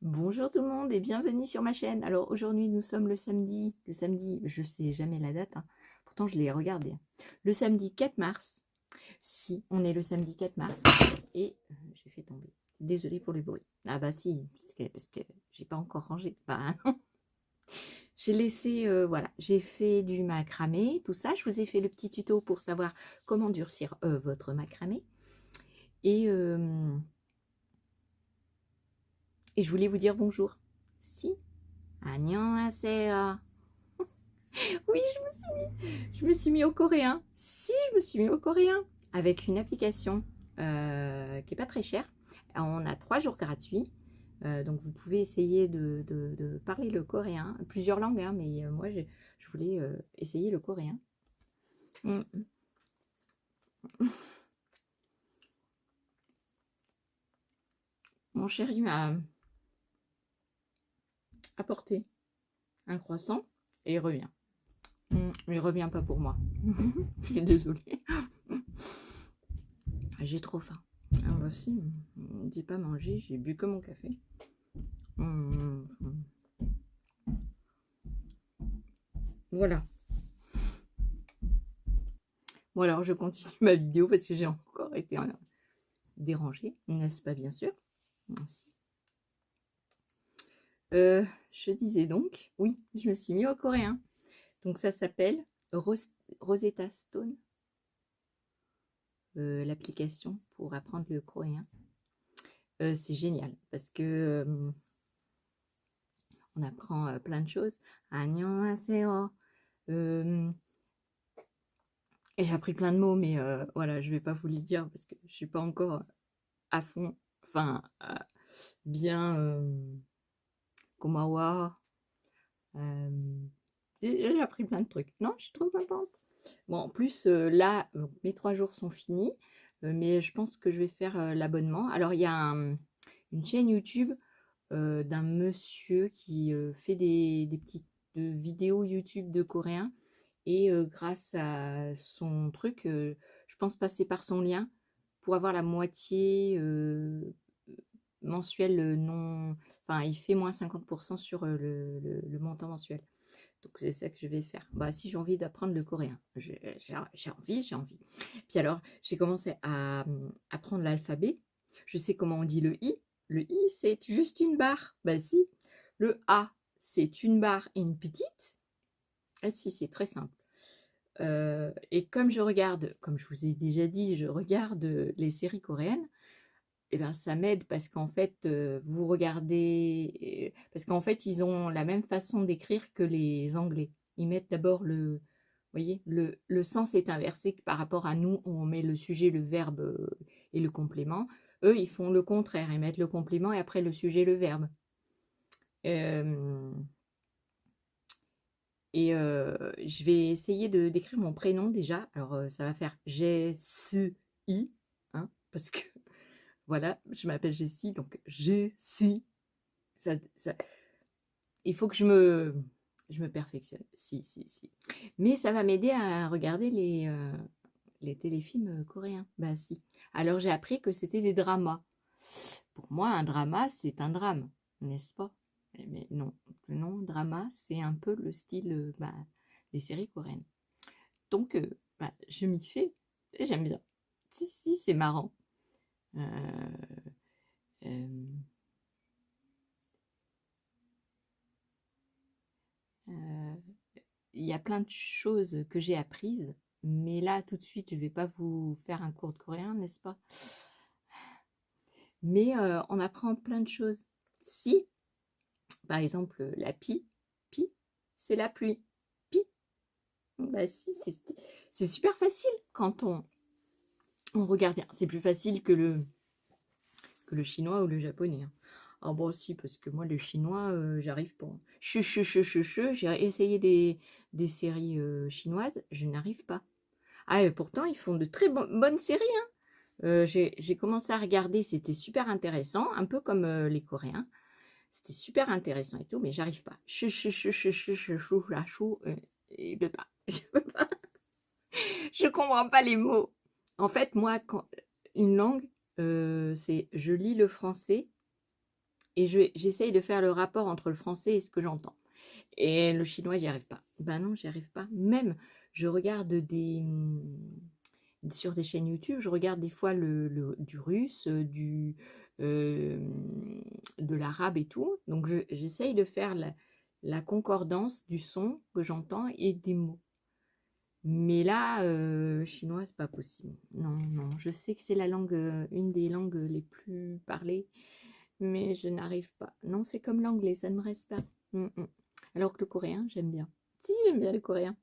Bonjour tout le monde et bienvenue sur ma chaîne. Alors aujourd'hui nous sommes le samedi, je sais jamais la date, hein. Pourtant je l'ai regardé. Le samedi 4 mars, si on est le samedi 4 mars et j'ai fait tomber. Désolée pour le bruit. Ah bah si, parce que j'ai pas encore rangé. Bah non. J'ai laissé, voilà, j'ai fait du macramé, tout ça. Je vous ai fait le petit tuto pour savoir comment durcir votre macramé. Et, euh, et je voulais vous dire bonjour. Si, 안녕하세요. Oui, je me suis mis au coréen. Si, je me suis mis au coréen avec une application qui est pas très chère. On a 3 jours gratuits. Donc vous pouvez essayer de parler le coréen, plusieurs langues, hein, mais moi je voulais essayer le coréen. Mm. Mon chéri m'a apporté un croissant et il revient. Il revient pas pour moi. Je suis désolée. J'ai trop faim. Ah bah si, on ne dit pas manger, j'ai bu que mon café. Voilà. Bon alors je continue ma vidéo parce que j'ai encore été dérangée, n'est-ce pas bien sûr? Merci. Je disais donc, oui, je me suis mis au coréen. Donc ça s'appelle Rosetta Stone, l'application pour apprendre le coréen. C'est génial parce que on apprend plein de choses. 안녕하세요. Et j'ai appris plein de mots, mais voilà, je vais pas vous les dire parce que je suis pas encore à fond, enfin bien Komawa. J'ai appris plein de trucs. Non, je suis trop contente. Bon, en plus, là, mes 3 jours sont finis, mais je pense que je vais faire l'abonnement. Alors, il y a une chaîne YouTube d'un monsieur qui fait des petites vidéos YouTube de coréen. Et grâce à son truc, je pense passer par son lien pour avoir la moitié mensuelle non. Enfin, il fait moins 50% sur le montant mensuel. Donc c'est ça que je vais faire. Bah si j'ai envie d'apprendre le coréen, j'ai envie. Puis alors j'ai commencé à apprendre l'alphabet. Je sais comment on dit le i. Le i c'est juste une barre. Bah si. Le a c'est une barre et une petite. Ah si c'est très simple. Et comme je regarde, comme je vous ai déjà dit, je regarde les séries coréennes. Et ben ça m'aide parce qu'en fait vous regardez parce qu'en fait ils ont la même façon d'écrire que les Anglais. Ils mettent d'abord le vous voyez le sens est inversé par rapport à nous, on met le sujet, le verbe et le complément. Eux ils font le contraire, ils mettent le complément et après le sujet, le verbe. Euh, et je vais essayer de d'écrire mon prénom déjà. Alors ça va faire Jessie, hein, parce que voilà, je m'appelle Jessie, donc Jessie. Ça, il faut que je me perfectionne. Si, si, si. Mais ça va m'aider à regarder les téléfilms coréens. Bah si. Alors j'ai appris que c'était des dramas. Pour moi, un drama, c'est un drame, n'est-ce pas? Mais non, non, drama, c'est un peu le style bah, des séries coréennes. Donc, bah, je m'y fais et j'aime bien. Si, si, c'est marrant. Euh, euh, euh, il y a plein de choses que j'ai apprises, mais là, tout de suite, je ne vais pas vous faire un cours de coréen, n'est-ce pas? Mais on apprend plein de choses. Si, par exemple, la pi, c'est la pluie. Pi, bah si, c'est super facile quand on regarde bien. C'est plus facile que le chinois ou le japonais, hein. Ah bon, si, parce que moi, le chinois, j'arrive pas. J'ai essayé des séries chinoises, je n'arrive pas. Ah, et pourtant, ils font de très bonnes séries, hein. J'ai commencé à regarder, c'était super intéressant, un peu comme les Coréens. C'était super intéressant et tout, mais j'arrive pas. Je peux pas. Je peux pas. Je comprends pas les mots. En fait, moi, une langue, c'est je lis le français Et j'essaye de faire le rapport entre le français et ce que j'entends. Et le chinois, j'y arrive pas. Ben non, j'y arrive pas. Même, je regarde sur des chaînes YouTube, je regarde des fois du russe, euh, de l'arabe et tout. Donc, j'essaye de faire la concordance du son que j'entends et des mots. Mais là, chinois, c'est pas possible. Non, non, je sais que c'est la langue, une des langues les plus parlées, mais je n'arrive pas. Non, c'est comme l'anglais, ça ne me reste pas. Alors que le coréen, j'aime bien. Si, j'aime bien le coréen.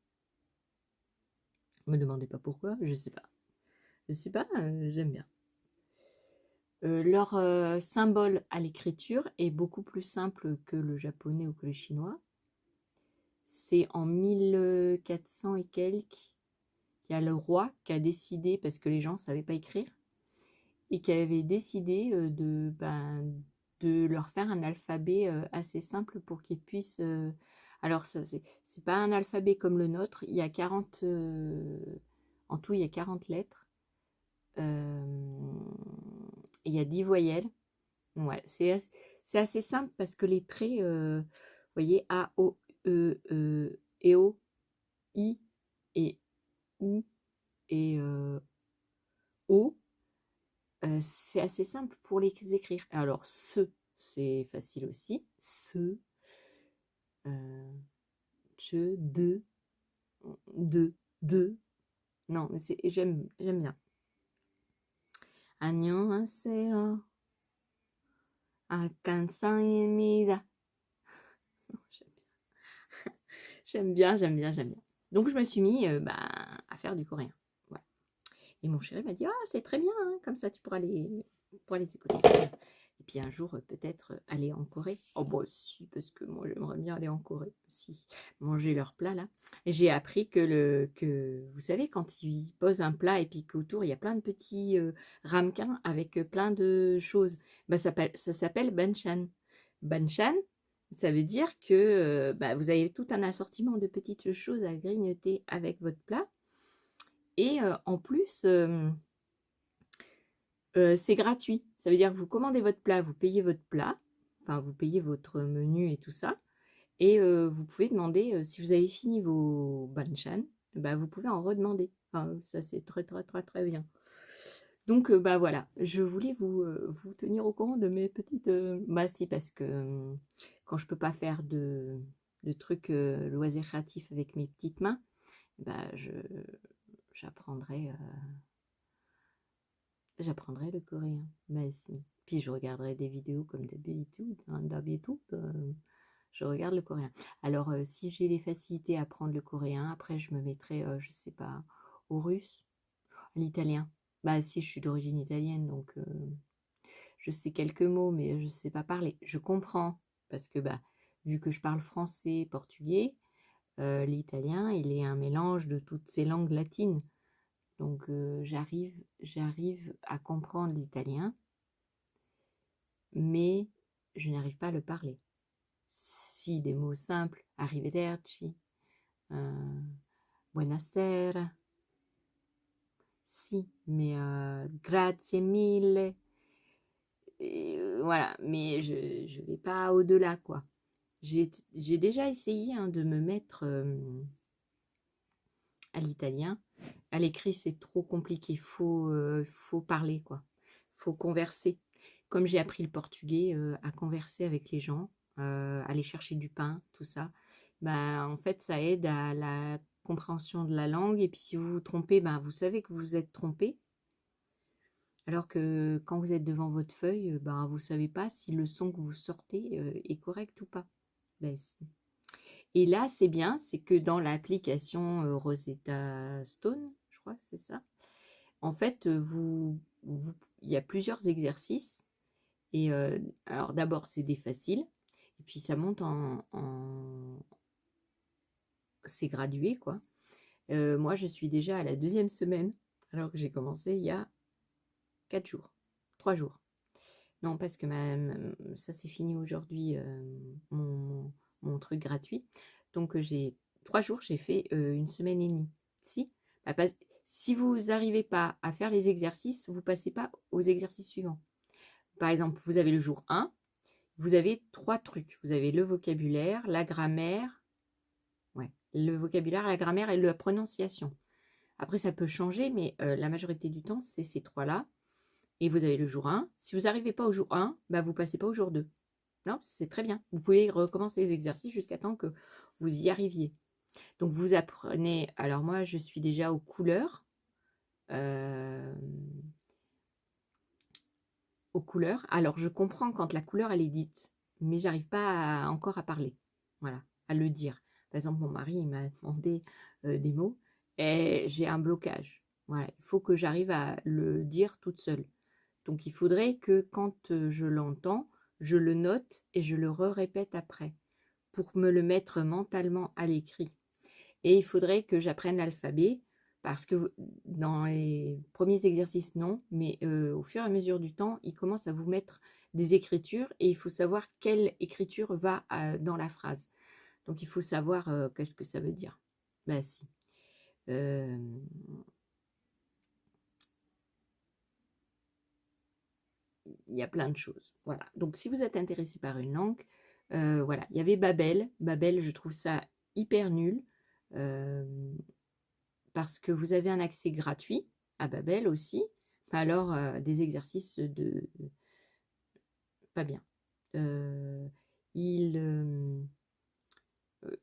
Me demandez pas pourquoi, je sais pas. Je sais pas, j'aime bien. Leur symbole à l'écriture est beaucoup plus simple que le japonais ou que le chinois. C'est en 1400 et quelques. Il y a le roi qui a décidé, parce que les gens ne savaient pas écrire, et qui avait décidé de leur faire un alphabet assez simple pour qu'ils puissent... alors, ça, c'est pas un alphabet comme le nôtre, il y a 40... en tout, il y a 40 lettres. Il y a 10 voyelles. Ouais, c'est assez simple parce que les traits, vous voyez, A, O, E, O, I et OU et O, c'est assez simple pour les écrire. Alors, c'est facile aussi. De, de. Non, mais j'aime bien. 안녕하세요. 감사합니다. J'aime bien. Donc, je me suis mis à faire du coréen. Ouais. Et mon chéri m'a dit, ah, c'est très bien, hein, comme ça tu pourras les écouter. Et puis un jour, peut-être aller en Corée. Oh, bah si, parce que moi, j'aimerais bien aller en Corée aussi, manger leur plat là. Et j'ai appris que, vous savez, quand ils posent un plat et puis qu'autour, il y a plein de petits ramequins avec plein de choses, bah, ça s'appelle banchan. Banchan, ça veut dire que vous avez tout un assortiment de petites choses à grignoter avec votre plat. Et en plus, c'est gratuit. Ça veut dire que vous commandez votre plat, vous payez votre plat, enfin vous payez votre menu et tout ça. Et vous pouvez demander, si vous avez fini vos banchan, vous pouvez en redemander. Enfin, ça c'est très très très très bien. Donc voilà, je voulais vous tenir au courant de mes petites... si, parce que quand je peux pas faire de trucs loisirs créatifs avec mes petites mains, j'apprendrai le coréen. Si. Puis je regarderai des vidéos comme d'habitude. Je regarde le coréen. Alors si j'ai des facilités à apprendre le coréen, après je me mettrai, je sais pas, au russe, à l'italien. Si je suis d'origine italienne, donc je sais quelques mots, mais je sais pas parler. Je comprends, parce que vu que je parle français, portugais, l'italien, il est un mélange de toutes ces langues latines. Donc j'arrive à comprendre l'italien, mais je n'arrive pas à le parler. Si des mots simples, arrivederci, buonasera, si, mais grazie mille, et, voilà, mais je vais pas au-delà, quoi. J'ai déjà essayé de me mettre à l'italien. À l'écrit, c'est trop compliqué. Faut parler, quoi. Faut converser. Comme j'ai appris le portugais, à converser avec les gens, aller chercher du pain, tout ça, en fait, ça aide à la compréhension de la langue. Et puis, si vous vous trompez, vous savez que vous êtes trompé. Alors que quand vous êtes devant votre feuille, vous ne savez pas si le son que vous sortez est correct ou pas. Et là, c'est bien, c'est que dans l'application Rosetta Stone, je crois, c'est ça. En fait, il y a plusieurs exercices. Et alors d'abord, c'est des faciles. Et puis ça monte c'est gradué, quoi. Moi, je suis déjà à la 2e semaine, alors que j'ai commencé il y a 4 jours. 3 jours. Non, parce que ça c'est fini aujourd'hui, mon truc gratuit. Donc j'ai 3 jours, j'ai fait 1 semaine et demie. Si vous n'arrivez pas à faire les exercices, vous ne passez pas aux exercices suivants. Par exemple, vous avez le jour 1, vous avez 3 trucs. Vous avez le vocabulaire, la grammaire, ouais, le vocabulaire, la grammaire et la prononciation. Après, ça peut changer, mais la majorité du temps, c'est ces 3-là. Et vous avez le jour 1. Si vous n'arrivez pas au jour 1, bah, vous ne passez pas au jour 2. Non, c'est très bien. Vous pouvez recommencer les exercices jusqu'à temps que vous y arriviez. Donc, vous apprenez... Alors, moi, je suis déjà aux couleurs. Aux couleurs. Alors, je comprends quand la couleur, elle est dite, mais j'arrive pas encore à parler. Voilà, à le dire. Par exemple, mon mari, il m'a demandé des mots et j'ai un blocage. Voilà, il faut que j'arrive à le dire toute seule. Donc, il faudrait que quand je l'entends, je le note et je le répète après pour me le mettre mentalement à l'écrit. Et il faudrait que j'apprenne l'alphabet parce que dans les premiers exercices, non, mais au fur et à mesure du temps, il commence à vous mettre des écritures et il faut savoir quelle écriture va dans la phrase. Donc, il faut savoir qu'est-ce que ça veut dire. Ben si. Il y a plein de choses. Voilà. Donc, si vous êtes intéressé par une langue, voilà. Il y avait Babel. Babel, je trouve ça hyper nul. Parce que vous avez un accès gratuit à Babel aussi. Alors, des exercices de... pas bien.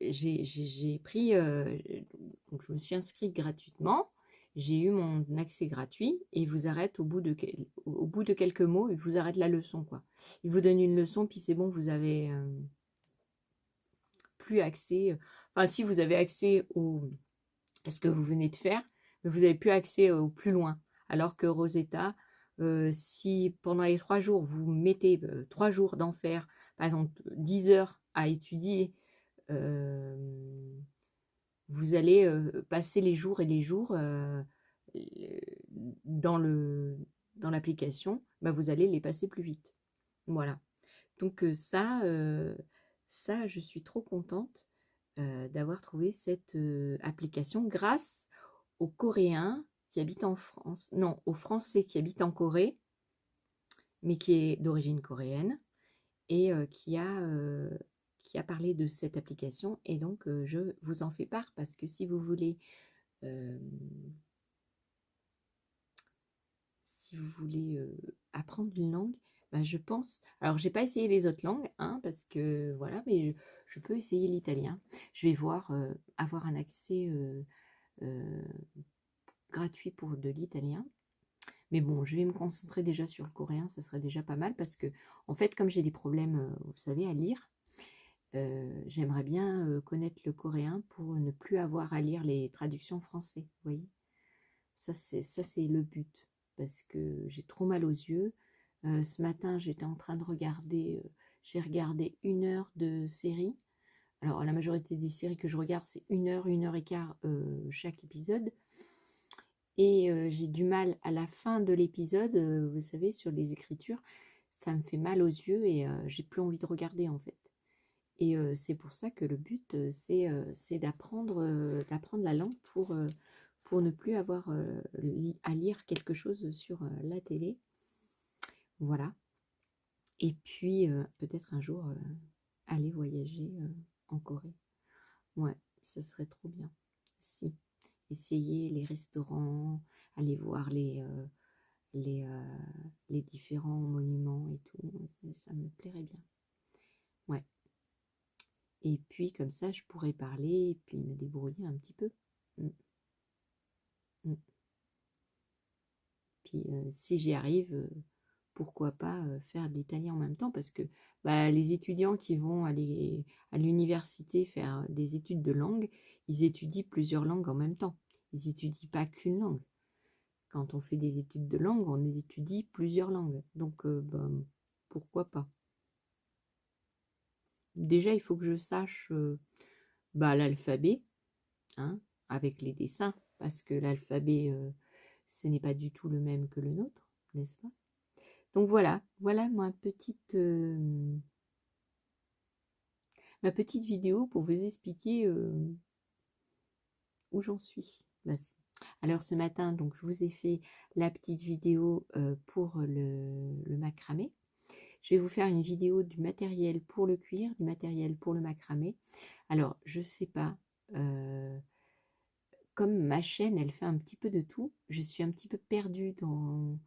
J'ai pris... donc, je me suis inscrite gratuitement. J'ai eu mon accès gratuit et il vous arrête au bout de quelques mots, il vous arrête la leçon, quoi. Il vous donne une leçon, puis c'est bon, vous avez plus accès. Enfin, si vous avez accès à ce que vous venez de faire, mais vous n'avez plus accès au plus loin. Alors que Rosetta, si pendant les 3 jours, vous mettez 3 jours d'enfer, par exemple 10 heures à étudier, vous allez passer les jours et les jours dans l'application, bah, vous allez les passer plus vite. Voilà. Donc ça, je suis trop contente d'avoir trouvé cette application grâce aux Coréens qui habitent en France, non, aux Français qui habitent en Corée, mais qui est d'origine coréenne, et qui a parlé de cette application, et donc je vous en fais part, parce que si vous voulez apprendre une langue, bah, je pense, alors j'ai pas essayé les autres langues, hein, parce que voilà, mais je peux essayer l'italien. Je vais voir avoir un accès gratuit pour de l'italien. Mais bon, je vais me concentrer déjà sur le coréen, ça serait déjà pas mal parce que, en fait, comme j'ai des problèmes, vous savez, à lire, j'aimerais bien connaître le coréen pour ne plus avoir à lire les traductions français, vous voyez. Ça, c'est le but parce que j'ai trop mal aux yeux. Ce matin, j'étais en train de regarder, j'ai regardé 1 heure de série. Alors, la majorité des séries que je regarde, c'est 1 heure et quart chaque épisode. Et j'ai du mal à la fin de l'épisode, vous savez, sur les écritures, ça me fait mal aux yeux et j'ai plus envie de regarder en fait. Et c'est pour ça que le but, c'est d'apprendre la langue pour ne plus avoir à lire quelque chose sur la télé. Voilà. Et puis, peut-être un jour, aller voyager en Corée. Ouais, ce serait trop bien. Si. Essayer les restaurants, aller voir les différents monuments et tout, ça me plairait bien. Ouais. Et puis comme ça, je pourrais parler et puis me débrouiller un petit peu. Mm. Mm. Puis si j'y arrive, pourquoi pas faire de l'italien en même temps, parce que bah, les étudiants qui vont aller à l'université faire des études de langue, ils étudient plusieurs langues en même temps. Ils n'étudient pas qu'une langue. Quand on fait des études de langue, on étudie plusieurs langues. Donc, ben, pourquoi pas. Déjà, il faut que je sache bah, l'alphabet, hein, avec les dessins, parce que l'alphabet, ce n'est pas du tout le même que le nôtre, n'est-ce pas? Donc voilà ma petite vidéo pour vous expliquer où j'en suis. Alors ce matin, donc je vous ai fait la petite vidéo pour le macramé. je vais vous faire une vidéo du matériel pour le cuir, du matériel pour le macramé. Alors, je sais pas, comme ma chaîne, elle fait un petit peu de tout, je suis un petit peu perdue dans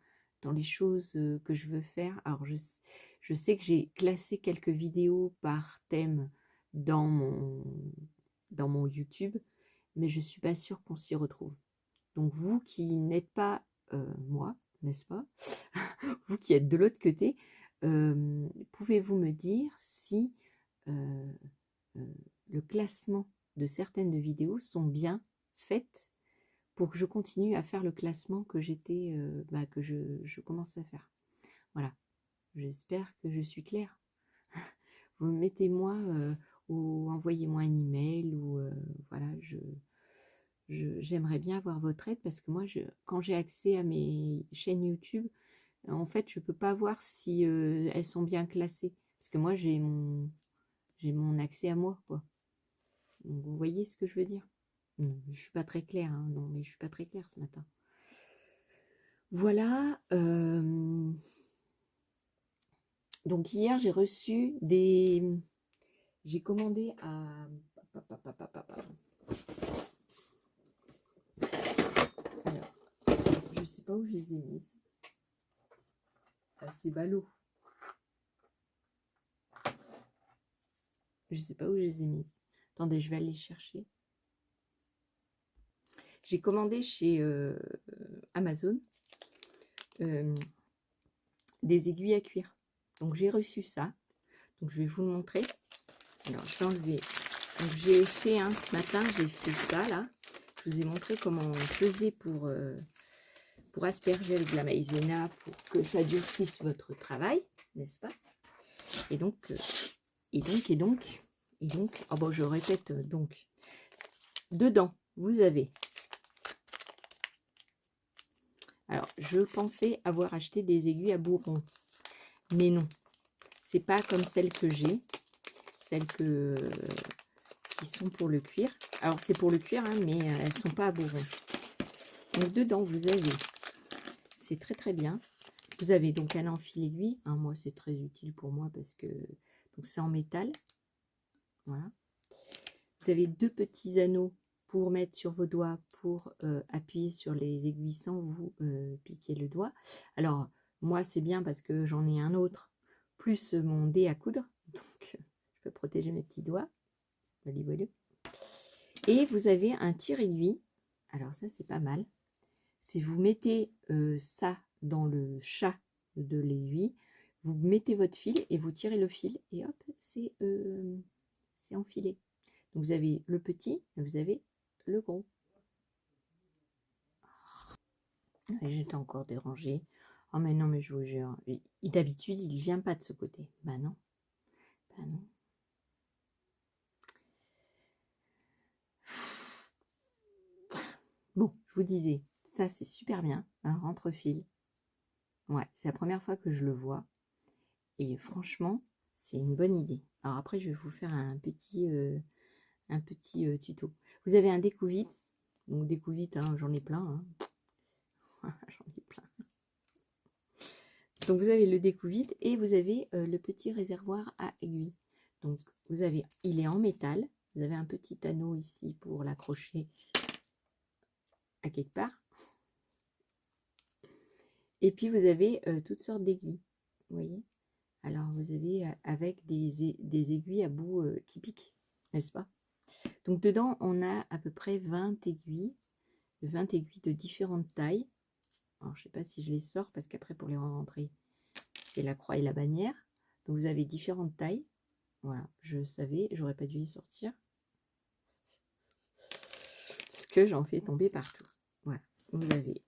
les choses que je veux faire. Alors, je sais que j'ai classé quelques vidéos par thème dans mon YouTube, mais je suis pas sûre qu'on s'y retrouve. Donc, vous qui n'êtes pas moi, n'est-ce pas? Vous qui êtes de l'autre côté, pouvez-vous me dire si euh, euh, le classement de certaines vidéos sont bien faites pour que je continue à faire le classement que que je commence à faire. Voilà, j'espère que je suis claire. Vous mettez-moi ou envoyez-moi un email ou voilà, j'aimerais bien avoir votre aide parce que moi, quand j'ai accès à mes chaînes YouTube, en fait, je peux pas voir si elles sont bien classées parce que moi, j'ai mon accès à moi, quoi. Donc, vous voyez ce que je veux dire? Je suis pas très claire, hein, non, mais je suis pas très claire ce matin. Voilà. Donc hier, j'ai reçu des... J'ai commandé à... Alors, je sais pas où je les ai mises. Ah, c'est ballot. Je sais pas où je les ai mises. Attendez, je vais aller chercher. J'ai commandé chez Amazon des aiguilles à cuir. Donc j'ai reçu ça. Donc je vais vous le montrer. Alors je vais enlever. Donc j'ai fait ce matin, j'ai fait ça là. Je vous ai montré comment on faisait pour asperger avec de la maïzena pour que ça durcisse votre travail, n'est-ce pas? Et donc, oh bon, je répète donc. Dedans, vous avez. Alors, je pensais avoir acheté des aiguilles à bourron, mais non, c'est pas comme celles que j'ai, celles qui sont pour le cuir. Alors, c'est pour le cuir, hein, mais elles sont pas à bourron. Donc, dedans, vous avez, c'est très très bien. Vous avez donc un enfil aiguille. Hein, moi, c'est très utile pour moi parce que donc c'est en métal. Voilà. Vous avez deux petits anneaux pour mettre sur vos doigts pour appuyer sur les aiguilles sans vous piquer le doigt. Alors, moi, c'est bien parce que j'en ai un autre, plus mon dé à coudre. Donc, je peux protéger mes petits doigts. Voilà, voilà. Et vous avez un tire-aiguille. Alors, ça, c'est pas mal. Si vous mettez ça dans le chat de l'aiguille, vous mettez votre fil et vous tirez le fil et hop, c'est enfilé. Donc vous avez le petit et vous avez le gros. J'étais encore dérangée. Oh mais non, mais je vous jure. D'habitude, il ne vient pas de ce côté. Bah non. Bah non. Bon, je vous disais, ça c'est super bien. Un rentre-fil. Ouais, c'est la première fois que je le vois. Et franchement, c'est une bonne idée. Alors après, je vais vous faire un petit tuto. Vous avez un découvite. Donc découvite, hein, j'en ai plein. Hein. J'en ai plein. Donc vous avez le découvite et vous avez le petit réservoir à aiguille. Donc vous avez, il est en métal. Vous avez un petit anneau ici pour l'accrocher à quelque part. Et puis vous avez toutes sortes d'aiguilles. Vous voyez? Alors vous avez avec des aiguilles à bout qui piquent, n'est-ce pas? Donc dedans on a à peu près 20 aiguilles de différentes tailles. Alors je ne sais pas si je les sors parce qu'après pour les rentrer, c'est la croix et la bannière. Donc vous avez différentes tailles. Voilà, je savais, j'aurais pas dû les sortir. Parce que j'en fais tomber partout. Voilà, vous avez,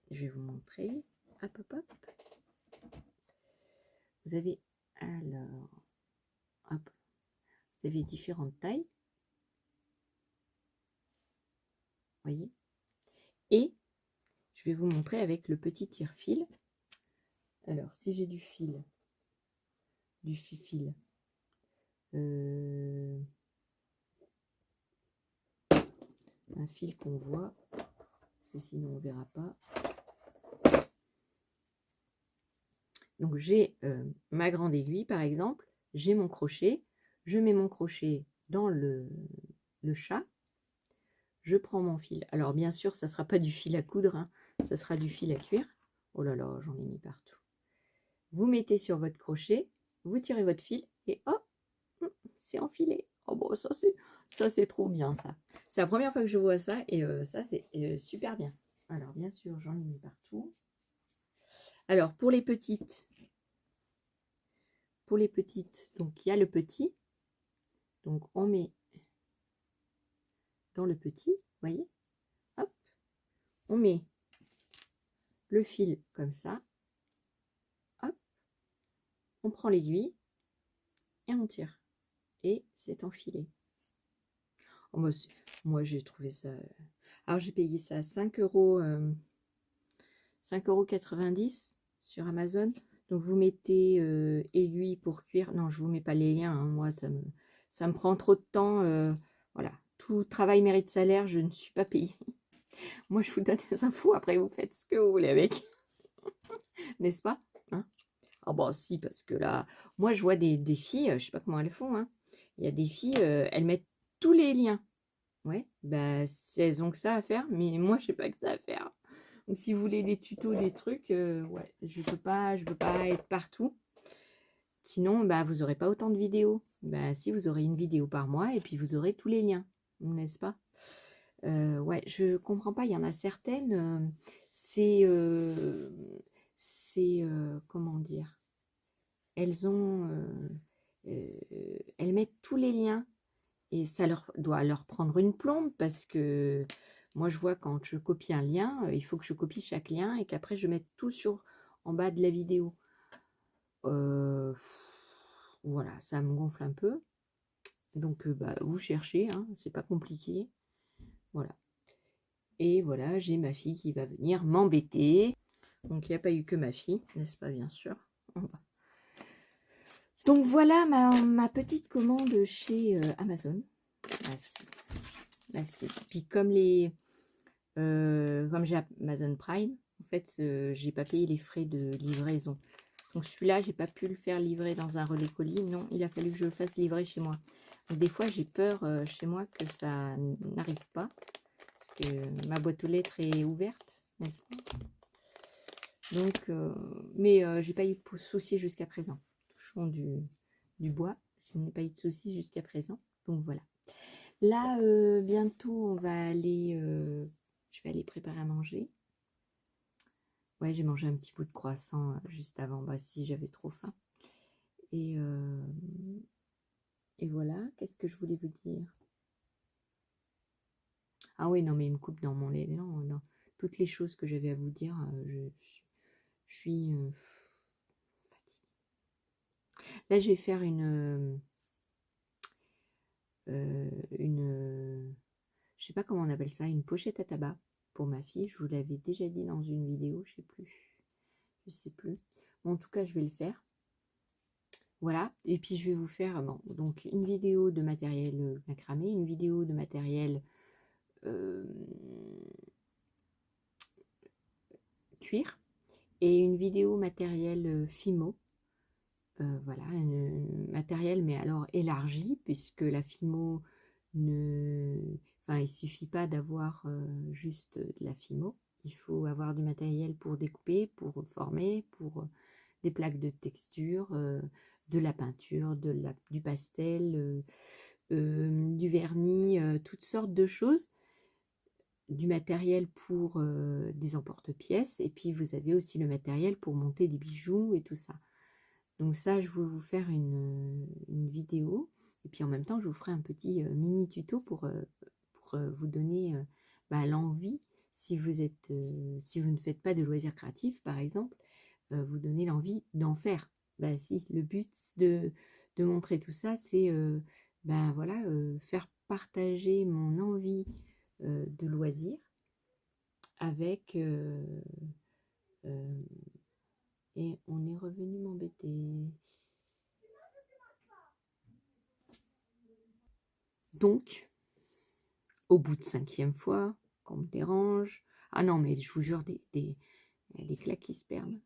je vais vous montrer. Hop, hop, hop. Vous avez, alors, hop, vous avez différentes tailles. Voyez. Et je vais vous montrer avec le petit tire-fil. Alors, si j'ai du fil, un fil qu'on voit, parce que sinon on ne verra pas. Donc j'ai ma grande aiguille par exemple, j'ai mon crochet, je mets mon crochet dans le chat, je prends mon fil. Alors bien sûr, ça ne sera pas du fil à coudre, hein, ça sera du fil à cuire. Oh là là, j'en ai mis partout. Vous mettez sur votre crochet, vous tirez votre fil et hop, c'est enfilé. Oh bon, ça c'est trop bien ça. C'est la première fois que je vois ça et ça c'est super bien. Alors bien sûr, j'en ai mis partout. Alors pour les petites, donc il y a le petit. Donc on met dans le petit, voyez, hop, on met le fil comme ça, hop, on prend l'aiguille et on tire. Et c'est enfilé. Oh, moi j'ai trouvé ça. Alors j'ai payé ça 5,90 € sur Amazon. Donc vous mettez aiguille pour cuire. Non, je vous mets pas les liens, hein. Moi ça me prend trop de temps. Voilà, tout travail mérite salaire, je ne suis pas payée. Moi je vous donne des infos, après vous faites ce que vous voulez avec. N'est-ce pas, hein? Ah bah si, parce que là, moi je vois des filles, je sais pas comment elles font, hein. Il y a des filles, elles mettent tous les liens. Ouais, bah elles ont que ça à faire, mais moi je sais pas que ça à faire. Donc si vous voulez des tutos, des trucs, ouais, je peux pas être partout. Sinon, bah vous aurez pas autant de vidéos. Bah si, vous aurez une vidéo par mois et puis vous aurez tous les liens, n'est-ce pas? Ouais, je comprends pas. Il y en a certaines, comment dire? Elles mettent tous les liens. Et ça doit leur prendre une plombe parce que moi, je vois quand je copie un lien, il faut que je copie chaque lien et qu'après, je mette tout en bas de la vidéo. Voilà, ça me gonfle un peu. Donc, bah, vous cherchez, hein, c'est pas compliqué. Voilà. Et voilà, j'ai ma fille qui va venir m'embêter. Donc, il n'y a pas eu que ma fille, n'est-ce pas, bien sûr. Donc, voilà ma petite commande chez Amazon. Puis comme j'ai Amazon Prime, en fait, j'ai pas payé les frais de livraison. Donc celui-là, j'ai pas pu le faire livrer dans un relais colis. Non, il a fallu que je le fasse livrer chez moi. Donc, des fois, j'ai peur chez moi que ça n'arrive pas. Parce que ma boîte aux lettres est ouverte, n'est-ce pas? Donc, mais j'ai pas eu de soucis jusqu'à présent. Touchons du bois. Je n'ai pas eu de soucis jusqu'à présent. Donc voilà. Là, bientôt, je vais aller préparer à manger. Ouais, j'ai mangé un petit bout de croissant juste avant, bah si j'avais trop faim. Et voilà, qu'est-ce que je voulais vous dire? Ah oui, non, mais il me coupe dans mon lait. Non, non, toutes les choses que j'avais à vous dire, je suis fatiguée. Là, je vais faire je sais pas comment on appelle ça, une pochette à tabac pour ma fille. Je vous l'avais déjà dit dans une vidéo, je sais plus. Bon, en tout cas, je vais le faire. Voilà, et puis je vais vous faire donc une vidéo de matériel macramé, une vidéo de matériel cuir et une vidéo matériel Fimo. Voilà, un matériel mais alors élargi puisque la Fimo il suffit pas d'avoir juste de la Fimo. Il faut avoir du matériel pour découper, pour former, pour des plaques de texture, de la peinture, du pastel, du vernis, toutes sortes de choses, du matériel pour des emporte-pièces, et puis vous avez aussi le matériel pour monter des bijoux et tout ça. Donc ça, je vais vous faire une vidéo, et puis en même temps, je vous ferai un petit mini tuto pour vous donner l'envie, si vous ne faites pas de loisirs créatifs, par exemple, vous donner l'envie d'en faire. Si le but de montrer tout ça, c'est voilà, faire partager mon envie de loisirs avec et on est revenu m'embêter. Donc, au bout de 5e fois, qu'on me dérange. Ah non, mais je vous jure, des claques qui se perdent.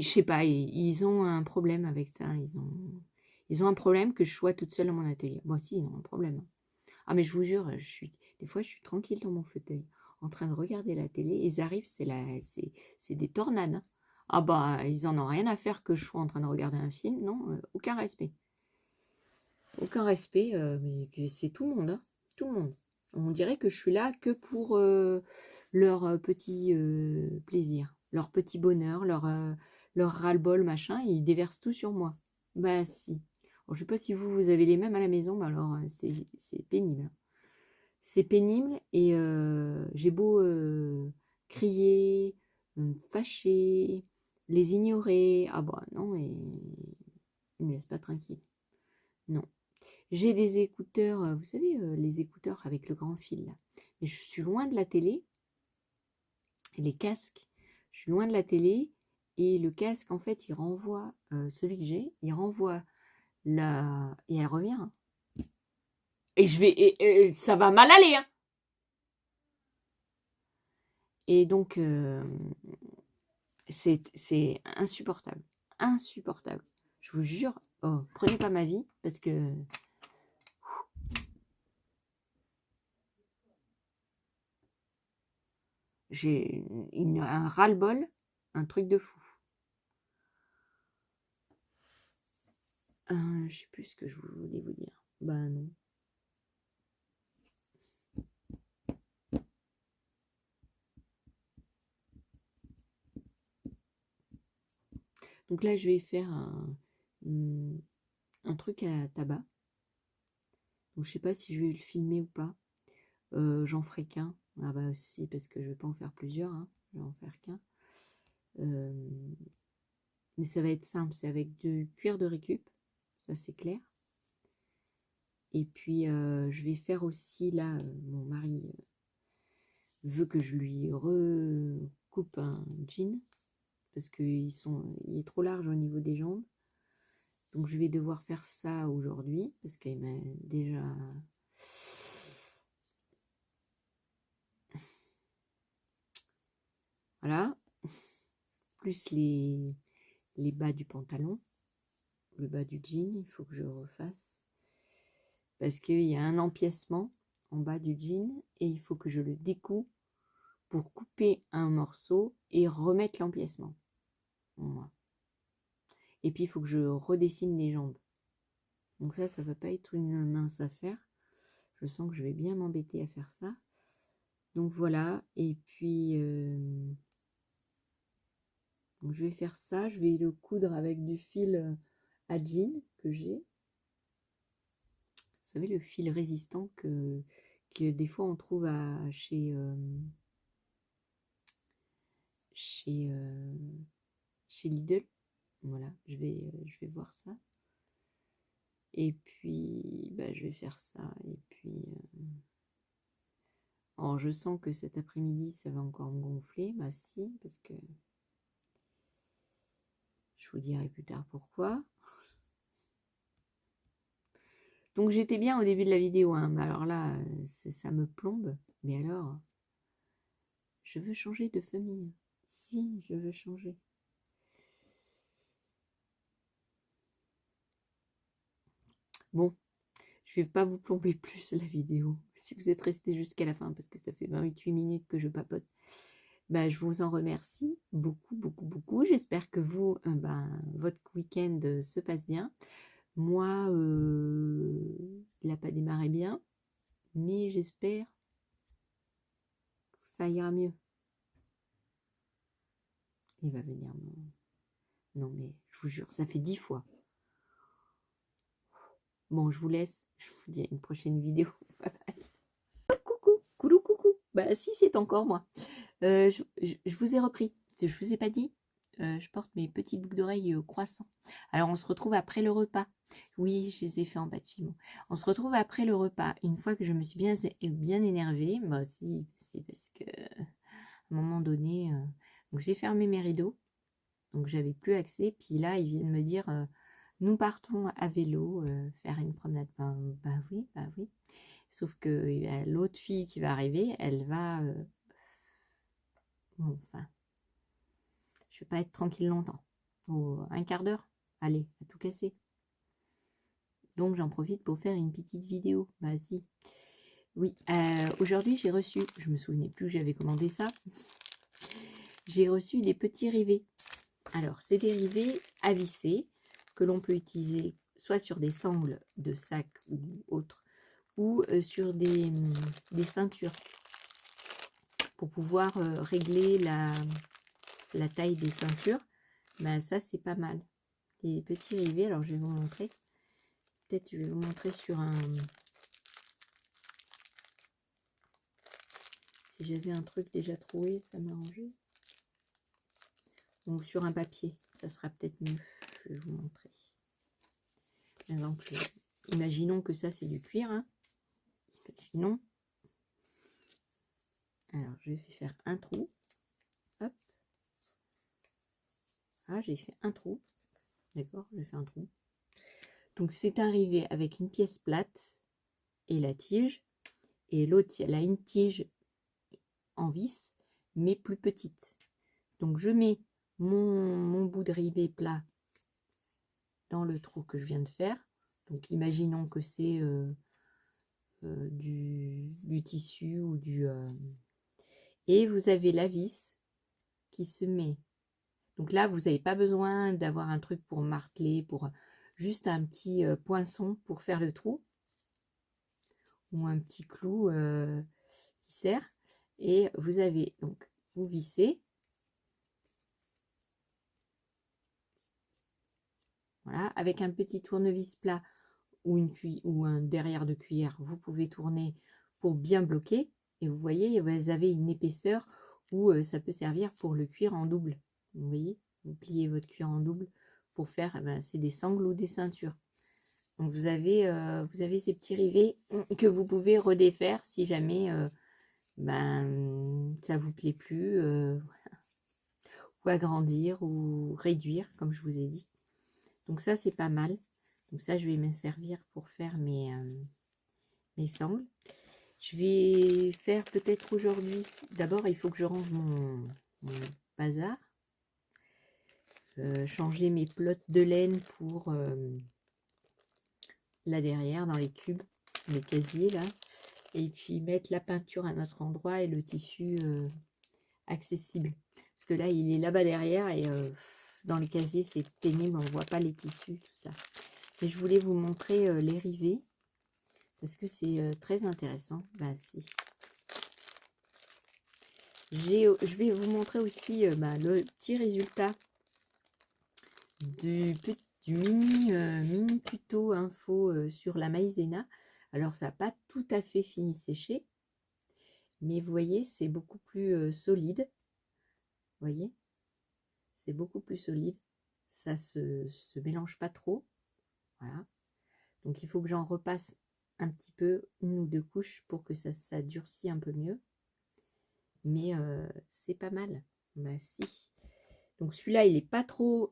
je sais pas, ils ont un problème avec ça. Ils ont un problème que je sois toute seule dans mon atelier. Moi aussi, ils ont un problème. Ah, mais je vous jure, des fois, je suis tranquille dans mon fauteuil, en train de regarder la télé. Ils arrivent, c'est des tornades, hein. Ah bah, ils en ont rien à faire que je sois en train de regarder un film. Non, aucun respect. Aucun respect, mais c'est tout le monde, hein, tout le monde. On dirait que je suis là que pour leur petit plaisir, leur petit bonheur, leur ras-le-bol, machin. Ils déversent tout sur moi. Bah si. Bon, je sais pas si vous avez les mêmes à la maison, mais alors c'est pénible. C'est pénible et j'ai beau crier, me fâcher, les ignorer. Ah bah non, et ils me laissent pas tranquille. Non. J'ai des écouteurs, vous savez, les écouteurs avec le grand fil, là. Mais je suis loin de la télé, les casques, je suis loin de la télé, et le casque, en fait, il renvoie, celui que j'ai, il renvoie la... Et elle revient. Hein. Et ça va mal aller, hein. Et donc, c'est insupportable. Insupportable. Je vous jure, oh, prenez pas ma vie, parce que... J'ai un ras-le-bol, un truc de fou. Je sais plus ce que je voulais vous dire. Bah non. Donc là, je vais faire un truc à tabac. Donc je sais pas si je vais le filmer ou pas. J'en ferai qu'un. Ah bah aussi parce que je vais pas en faire plusieurs. Hein. Je vais en faire qu'un. Mais ça va être simple. C'est avec du cuir de récup. Ça c'est clair. Et puis je vais faire aussi là. Mon mari veut que je lui recoupe un jean. Parce qu'il est trop large au niveau des jambes. Donc je vais devoir faire ça aujourd'hui parce qu'il m'a déjà... Voilà. Plus les bas du pantalon, le bas du jean, il faut que je refasse. Parce qu'il y a un empiècement en bas du jean et il faut que je le découpe pour couper un morceau et remettre l'empiècement. Voilà. Et puis il faut que je redessine les jambes. Donc ça va pas être une mince affaire. Je sens que je vais bien m'embêter à faire ça. Donc voilà, et puis donc je vais faire ça, je vais le coudre avec du fil à jean que j'ai. Vous savez, le fil résistant que des fois on trouve chez Lidl. Voilà, je vais voir ça. Et puis, bah, je vais faire ça. Et puis, alors je sens que cet après-midi, ça va encore me gonfler. Bah si, parce que je vous dirai plus tard pourquoi. Donc j'étais bien au début de la vidéo, hein, mais alors là, ça me plombe. Mais alors, je veux changer de famille. Si, je veux changer. Bon, je vais pas vous plomber plus la vidéo. Si vous êtes resté jusqu'à la fin, parce que ça fait 28 minutes que je papote, bah, je vous en remercie beaucoup, beaucoup, beaucoup. J'espère que vous, votre week-end se passe bien. Moi, il n'a pas démarré bien, mais j'espère que ça ira mieux. Il va venir. Non, mais je vous jure, ça fait 10 fois. Bon, je vous laisse. Je vous dis à une prochaine vidéo. Bye bye. Coucou, coucou, coucou. Bah si, c'est encore moi. Je vous ai repris. Je vous ai pas dit. Je porte mes petites boucles d'oreilles croissants. Alors, on se retrouve après le repas. Oui, je les ai fait en bâtiment. On se retrouve après le repas. Une fois que je me suis bien énervée, bah si, c'est parce que à un moment donné, donc j'ai fermé mes rideaux. Donc, j'avais plus accès. Puis là, ils viennent me dire, nous partons à vélo faire une promenade. Bah oui, bah oui. Sauf que l'autre fille qui va arriver, elle va... enfin, je ne vais pas être tranquille longtemps. faut un quart d'heure. Allez, à tout casser. Donc j'en profite pour faire une petite vidéo. Bah si. Oui, aujourd'hui j'ai reçu, je me souvenais plus que j'avais commandé ça. J'ai reçu des petits rivets. Alors, c'est des rivets à visser que l'on peut utiliser soit sur des sangles de sac ou autres, ou sur des ceintures pour pouvoir régler la taille des ceintures. Ben, ça, c'est pas mal. Des petits rivets, alors je vais vous montrer. Peut-être je vais vous montrer sur un... Si j'avais un truc déjà trouvé, ça m'arrangeait. Ou sur un papier, ça sera peut-être mieux. Je vais vous montrer. Par exemple, imaginons que ça c'est du cuir. Hein. Imaginons. Alors, je vais faire un trou. Hop. Ah, j'ai fait un trou. D'accord, j'ai fait un trou. Donc, c'est arrivé avec une pièce plate et la tige. Et l'autre, elle a une tige en vis, mais plus petite. Donc, je mets mon bout de rivet plat dans le trou que je viens de faire. Donc, imaginons que c'est du tissu ou du... Et vous avez la vis qui se met. Donc là, vous n'avez pas besoin d'avoir un truc pour marteler, pour juste un petit poinçon pour faire le trou. Ou un petit clou qui sert. Et vous avez, donc, vous vissez. Voilà, avec un petit tournevis plat ou un derrière de cuillère, vous pouvez tourner pour bien bloquer. Et vous voyez, vous avez une épaisseur où ça peut servir pour le cuir en double. Vous voyez, vous pliez votre cuir en double pour faire, c'est des sangles ou des ceintures. Donc vous avez ces petits rivets que vous pouvez redéfaire si jamais ça vous plaît plus, ou agrandir ou réduire, comme je vous ai dit. Donc ça, c'est pas mal. Donc ça, je vais me servir pour faire mes sangles. Je vais faire peut-être aujourd'hui, d'abord, il faut que je range mon bazar. Changer mes pelotes de laine pour là derrière, dans les cubes, les casiers, là. Et puis mettre la peinture à notre endroit et le tissu accessible. Parce que là, il est là-bas derrière et dans les casiers, c'est pénible, on ne voit pas les tissus, tout ça. Et je voulais vous montrer les rivets, parce que c'est très intéressant. Bah si. Je vais vous montrer aussi le petit résultat du mini tuto info sur la maïzena. Alors, ça n'a pas tout à fait fini de sécher, mais vous voyez, c'est beaucoup plus solide. Vous voyez, c'est beaucoup plus solide. Ça se mélange pas trop. Voilà. Donc, il faut que j'en repasse un petit peu, une ou deux couches, pour que ça durcit un peu mieux. Mais c'est pas mal. Bah si. Donc celui-là, il n'est pas trop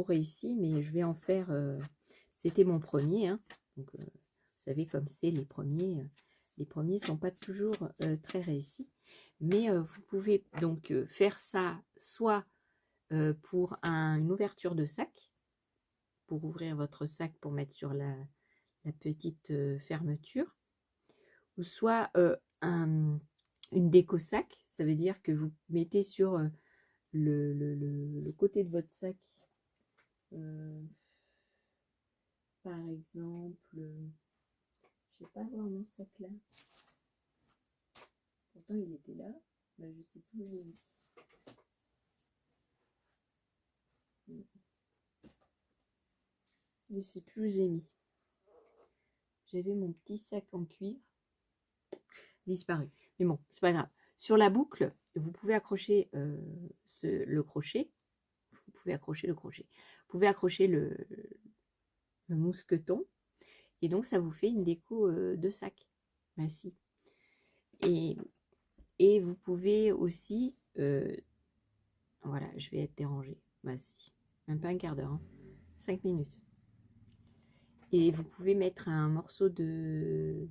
réussi, mais je vais en faire... C'était mon premier. Hein. Donc, vous savez, comme c'est les premiers sont pas toujours très réussis. Mais vous pouvez donc faire ça soit pour une ouverture de sac, pour ouvrir votre sac pour mettre sur la petite fermeture, ou soit une déco sac. Ça veut dire que vous mettez sur le côté de votre sac, par exemple, je sais pas voir mon sac là. Pourtant il était là, je sais plus où j'ai mis. Je sais plus où j'ai mis. J'avais mon petit sac en cuir, disparu. Mais bon, c'est pas grave. Sur la boucle, vous pouvez accrocher le crochet. Vous pouvez accrocher le crochet. Vous pouvez accrocher le mousqueton. Et donc, ça vous fait une déco de sac. Bah si. Et vous pouvez aussi... voilà, je vais être dérangée. Bah si. Même pas un quart d'heure. Hein. 5 minutes. Et vous pouvez mettre un morceau de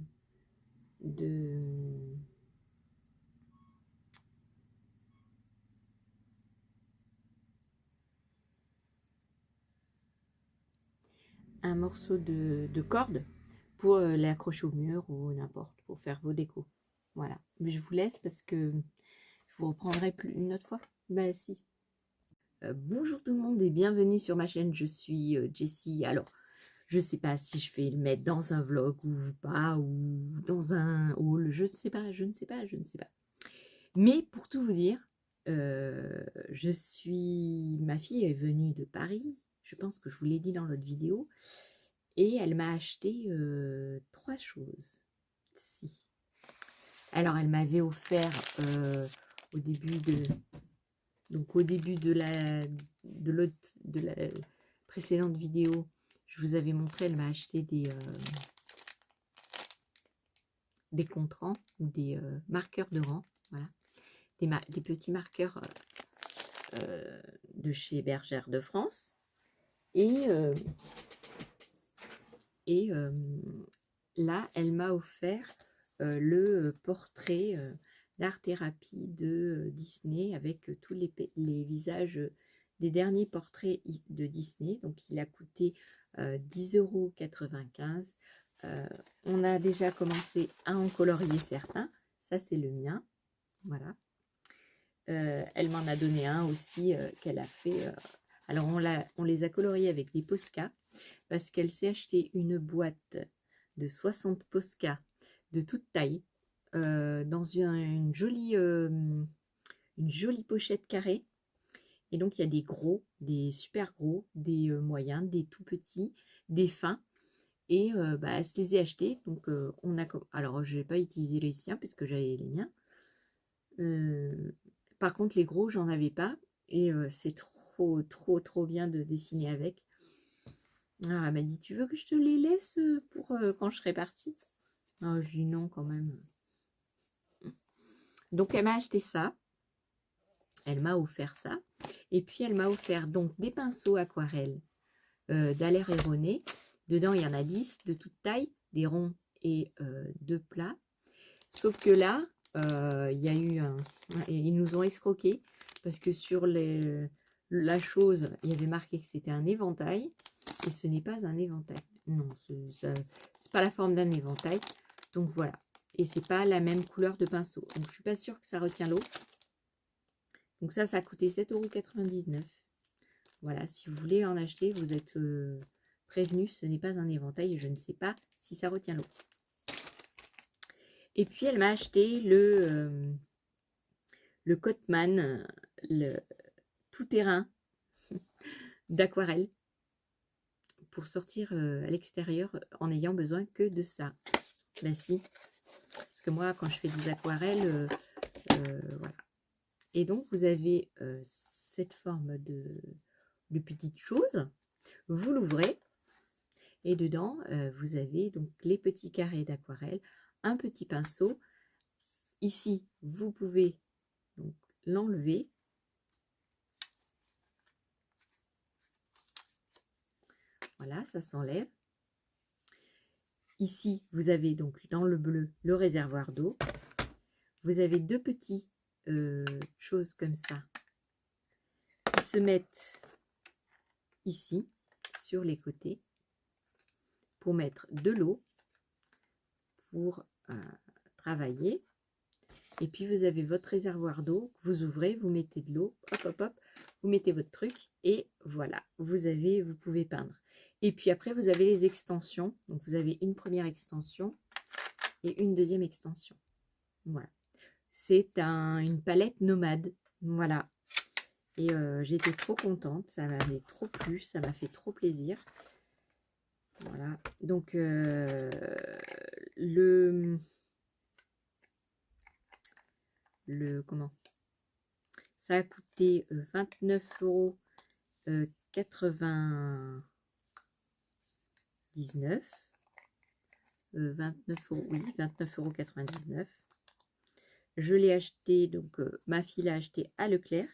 un morceau de corde pour l'accrocher au mur ou n'importe, pour faire vos décos. Voilà. Mais je vous laisse parce que je vous reprendrai plus une autre fois. Bah si. Bonjour tout le monde et bienvenue sur ma chaîne. Je suis Jessie. Alors, je sais pas si je vais le mettre dans un vlog ou pas, ou dans un haul. Je ne sais pas, je ne sais pas, je ne sais pas. Mais pour tout vous dire, ma fille est venue de Paris. Je pense que je vous l'ai dit dans l'autre vidéo. Et elle m'a acheté 3 choses. Si. Alors, elle m'avait offert au début de la précédente vidéo, je vous avais montré, elle m'a acheté des comptes-rangs ou des marqueurs de rang. Voilà. Des petits marqueurs de chez Bergère de France. Et là, elle m'a offert le portrait d'art-thérapie de Disney avec tous les visages des derniers portraits de Disney. Donc, il a coûté 10,95 €. On a déjà commencé à en colorier certains. Ça, c'est le mien. Voilà. Elle m'en a donné un aussi qu'elle a fait. Alors, on les a coloriés avec des Posca parce qu'elle s'est acheté une boîte de 60 Posca de toute taille dans une jolie pochette carrée. Et donc, il y a des gros, des super gros, des moyens, des tout petits, des fins. Et elle se les a achetés. Donc, alors, je n'ai pas utilisé les siens puisque j'avais les miens. Par contre, les gros, j'en avais pas. Et c'est trop bien de dessiner avec. Alors, elle m'a dit, tu veux que je te les laisse pour quand je serai partie? Oh, je dis non quand même. Donc, elle m'a acheté ça. Elle m'a offert ça. Et puis, elle m'a offert donc des pinceaux aquarelles d'Aller erroné. Dedans, il y en a 10 de toute taille, des ronds et de plats. Sauf que là, il y a eu ils nous ont escroqués parce que sur la chose, il y avait marqué que c'était un éventail et ce n'est pas un éventail. Non, c'est pas la forme d'un éventail. Donc voilà. Et c'est pas la même couleur de pinceau. Donc je suis pas sûre que ça retient l'eau. Donc ça a coûté 7,99 €. Voilà, si vous voulez en acheter, vous êtes prévenus, ce n'est pas un éventail et je ne sais pas si ça retient l'eau. Et puis elle m'a acheté le Cotman, le tout-terrain d'aquarelle pour sortir à l'extérieur en n'ayant besoin que de ça. Ben si, parce que moi quand je fais des aquarelles, voilà. Et donc vous avez cette forme de petite chose, vous l'ouvrez et dedans vous avez donc les petits carrés d'aquarelle, un petit pinceau. Ici vous pouvez donc l'enlever. Voilà, ça s'enlève. Ici, vous avez donc dans le bleu le réservoir d'eau. Vous avez deux petites choses comme ça qui se mettent ici sur les côtés pour mettre de l'eau pour travailler. Et puis vous avez votre réservoir d'eau, vous ouvrez, vous mettez de l'eau, hop hop hop, vous mettez votre truc et voilà, vous pouvez peindre. Et puis après vous avez les extensions, donc vous avez une première extension et une deuxième extension. Voilà, c'est une palette nomade, voilà. Et j'étais trop contente, ça m'avait trop plu, ça m'a fait trop plaisir. Voilà, donc comment ça a coûté 29,99 €. 29 €, oui, 29,99 €. Je l'ai acheté, donc ma fille l'a acheté à Leclerc.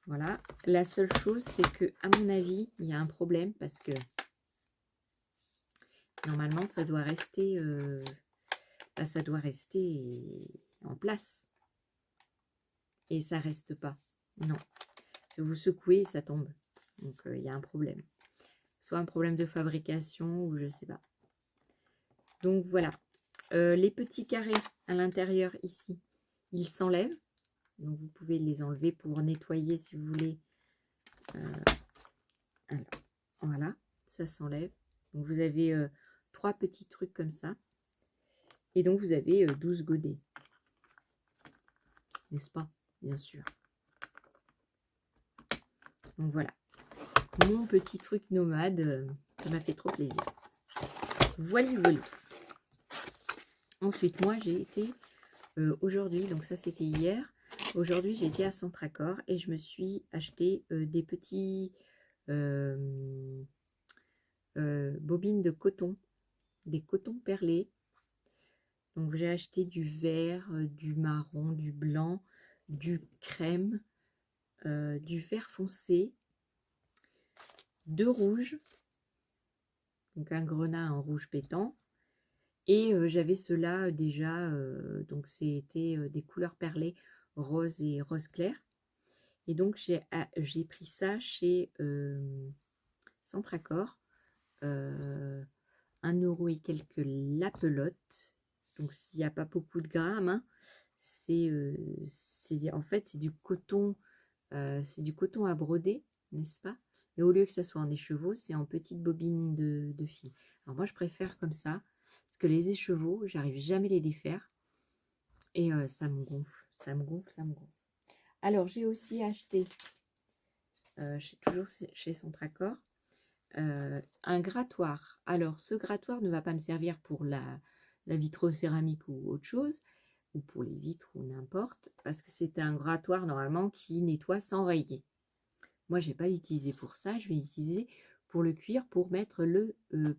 Voilà, la seule chose, c'est que, à mon avis, il y a un problème parce que normalement, ça doit rester en place. Et ça reste pas. Non. Si vous secouez, ça tombe. Donc, il y a un problème. Soit un problème de fabrication ou je sais pas. Donc, voilà. Les petits carrés à l'intérieur ici, ils s'enlèvent. Donc, vous pouvez les enlever pour nettoyer si vous voulez. Alors, voilà, ça s'enlève. Donc, vous avez 3 petits trucs comme ça. Et donc, vous avez 12 godets. N'est-ce pas? Bien sûr. Donc, voilà. Mon petit truc nomade, ça m'a fait trop plaisir. Voilà, voilà. Ensuite, moi, j'ai été aujourd'hui, donc ça, c'était hier. Aujourd'hui, j'ai été à Centracor et je me suis acheté des petits bobines de coton, des cotons perlés. Donc, j'ai acheté du vert, du marron, du blanc, du crème, du vert foncé, 2 rouges, donc un grenat en rouge pétant. Et j'avais ceux-là déjà, donc c'était des couleurs perlées, rose et rose clair. Et donc, j'ai pris ça chez Centracor, 1 € et quelques la pelote. Donc, s'il n'y a pas beaucoup de grammes, hein, en fait, c'est du coton à broder, n'est-ce pas? Mais au lieu que ça soit en écheveau, c'est en petites bobines de fil. Alors, moi, je préfère comme ça, parce que les écheveaux, j'arrive jamais à les défaire. Et ça me gonfle, ça me gonfle, ça me gonfle. Alors, j'ai aussi acheté, toujours chez Centracor, un grattoir. Alors, ce grattoir ne va pas me servir pour la vitrocéramique ou autre chose, ou pour les vitres ou n'importe, parce que c'est un grattoir normalement qui nettoie sans rayer. Moi, je ne vais pas l'utiliser pour ça, je vais l'utiliser pour le cuir, pour mettre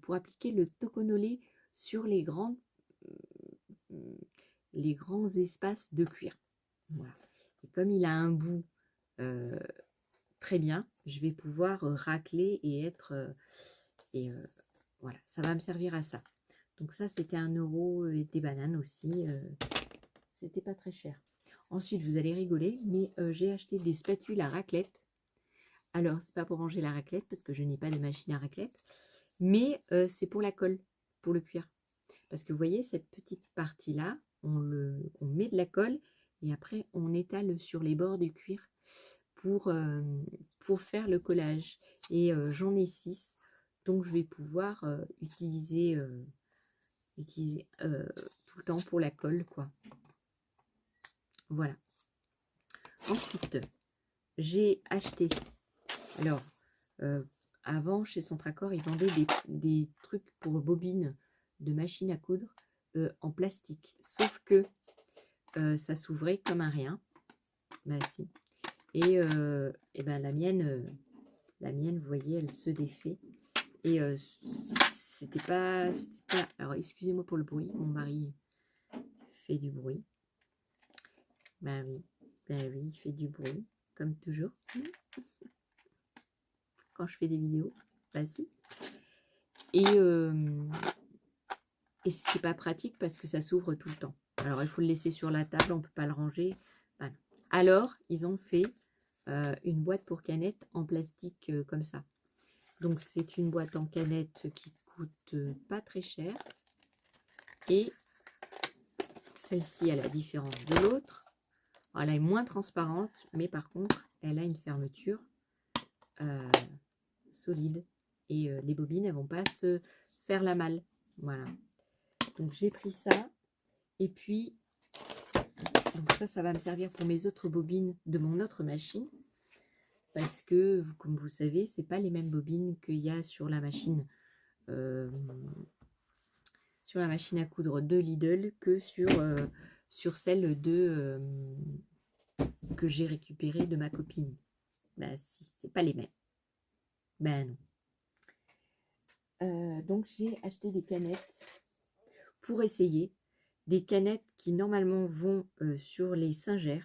pour appliquer le toconolé sur les grands espaces de cuir. Voilà. Et comme il a un bout très bien, je vais pouvoir racler et être voilà, ça va me servir à ça. Donc ça, c'était 1 € et des bananes aussi. C'était pas très cher. Ensuite, vous allez rigoler, mais j'ai acheté des spatules à raclette. Alors, c'est pas pour ranger la raclette, parce que je n'ai pas de machine à raclette, mais c'est pour la colle, pour le cuir. Parce que vous voyez, cette petite partie-là, on met de la colle, et après, on étale sur les bords du cuir pour faire le collage. Et j'en ai 6, donc je vais pouvoir utiliser tout le temps pour la colle, quoi. Voilà. Ensuite, j'ai acheté, alors, avant, chez Centracor, ils vendaient des trucs pour bobines de machine à coudre en plastique. Sauf que ça s'ouvrait comme un rien. Bah si. Et ben la mienne, vous voyez, elle se défait. Et c'était pas... Alors, excusez-moi pour le bruit. Mon mari fait du bruit. Bah oui, il fait du bruit, comme toujours. Quand je fais des vidéos, bah si. Et c'était pas pratique parce que ça s'ouvre tout le temps. Alors, il faut le laisser sur la table, on peut pas le ranger. Voilà. Alors, ils ont fait une boîte pour canettes en plastique comme ça. Donc, c'est une boîte en canette qui coûte pas très cher. Et celle-ci, à la différence de l'autre, elle est moins transparente, mais par contre, elle a une fermeture solide. Et les bobines, elles vont pas se faire la malle. Voilà. Donc, j'ai pris ça. Et puis, donc ça va me servir pour mes autres bobines de mon autre machine. Parce que, comme vous savez, c'est pas les mêmes bobines qu'il y a sur la machine à coudre de Lidl que sur celle que j'ai récupérée de ma copine. Ben si, c'est pas les mêmes. Ben non. Donc j'ai acheté des canettes pour essayer. Des canettes qui normalement vont sur les Singer,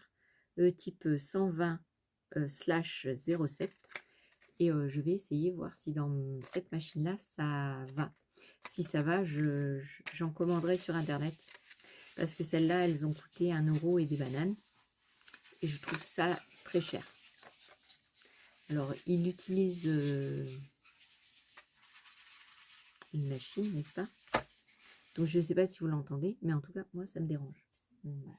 type 120/07. Et je vais essayer voir si dans cette machine-là, ça va. Si ça va, j'en commanderai sur Internet. Parce que celles-là, elles ont coûté 1 € et des bananes. Et je trouve ça très cher. Alors, il utilise une machine, n'est-ce pas? Donc, je ne sais pas si vous l'entendez, mais en tout cas, moi, ça me dérange. Voilà.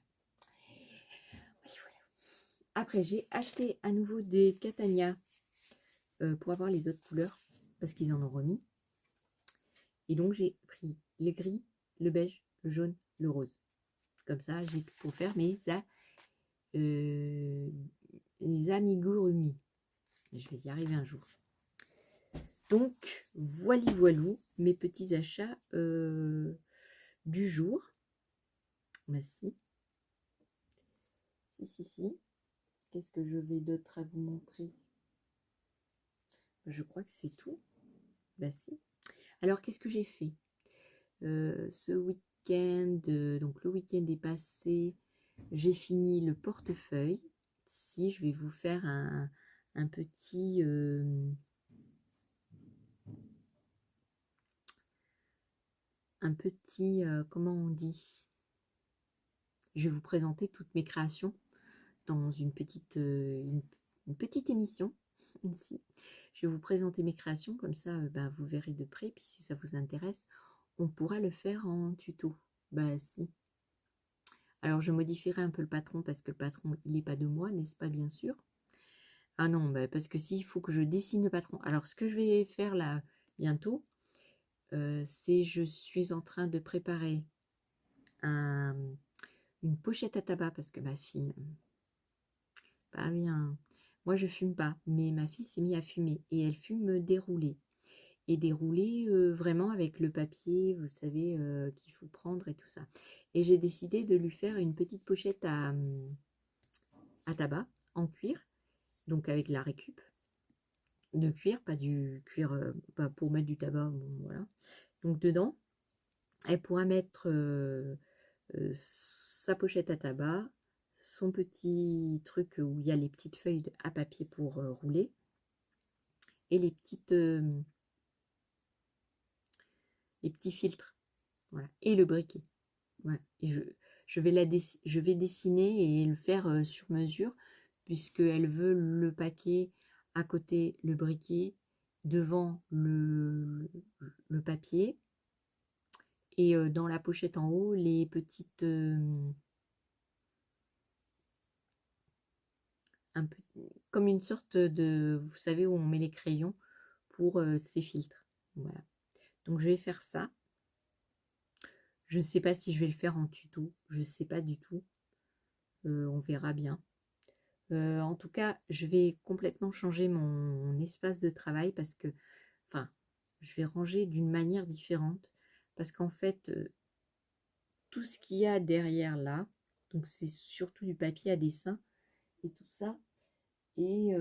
Après, j'ai acheté à nouveau des Catania pour avoir les autres couleurs, parce qu'ils en ont remis. Et donc, j'ai pris le gris, le beige, le jaune, le rose. Comme ça, j'ai pour faire les amigurumi. Je vais y arriver un jour. Donc, voilou, mes petits achats du jour. Merci. Si. Qu'est-ce que je vais d'autre à vous montrer? Je crois que c'est tout. Bah si. Alors, qu'est-ce que j'ai fait ce week-end? Donc, le week-end est passé. J'ai fini le portefeuille. Si, je vais vous faire un petit... comment on dit? Je vais vous présenter toutes mes créations dans une petite émission ici. Je vais vous présenter mes créations, comme ça vous verrez de près, puis si ça vous intéresse, on pourra le faire en tuto. Bah si. Alors je modifierai un peu le patron, parce que le patron, il n'est pas de moi, n'est-ce pas, bien sûr? Ah non, parce que si, il faut que je dessine le patron. Alors ce que je vais faire là, bientôt, c'est je suis en train de préparer une pochette à tabac, parce que ma fille... pas bien. Moi, je fume pas, mais ma fille s'est mise à fumer et elle fume déroulé. Et déroulé vraiment avec le papier, vous savez, qu'il faut prendre et tout ça. Et j'ai décidé de lui faire une petite pochette à tabac en cuir, donc avec la récup de cuir, pas du cuir pas pour mettre du tabac, bon, voilà. Donc dedans, elle pourra mettre sa pochette à tabac, son petit truc où il y a les petites feuilles à papier pour rouler, et les petits filtres, voilà, et le briquet. Voilà. Et je vais dessiner et le faire sur mesure, puisqu'elle veut le paquet à côté, le briquet, devant le papier, et dans la pochette en haut, les petites... un peu, comme une sorte de... Vous savez, où on met les crayons pour ces filtres. Voilà. Donc, je vais faire ça. Je ne sais pas si je vais le faire en tuto. Je ne sais pas du tout. On verra bien. En tout cas, je vais complètement changer mon espace de travail, parce que, enfin, je vais ranger d'une manière différente, parce qu'en fait, tout ce qu'il y a derrière là, donc c'est surtout du papier à dessin et tout ça, et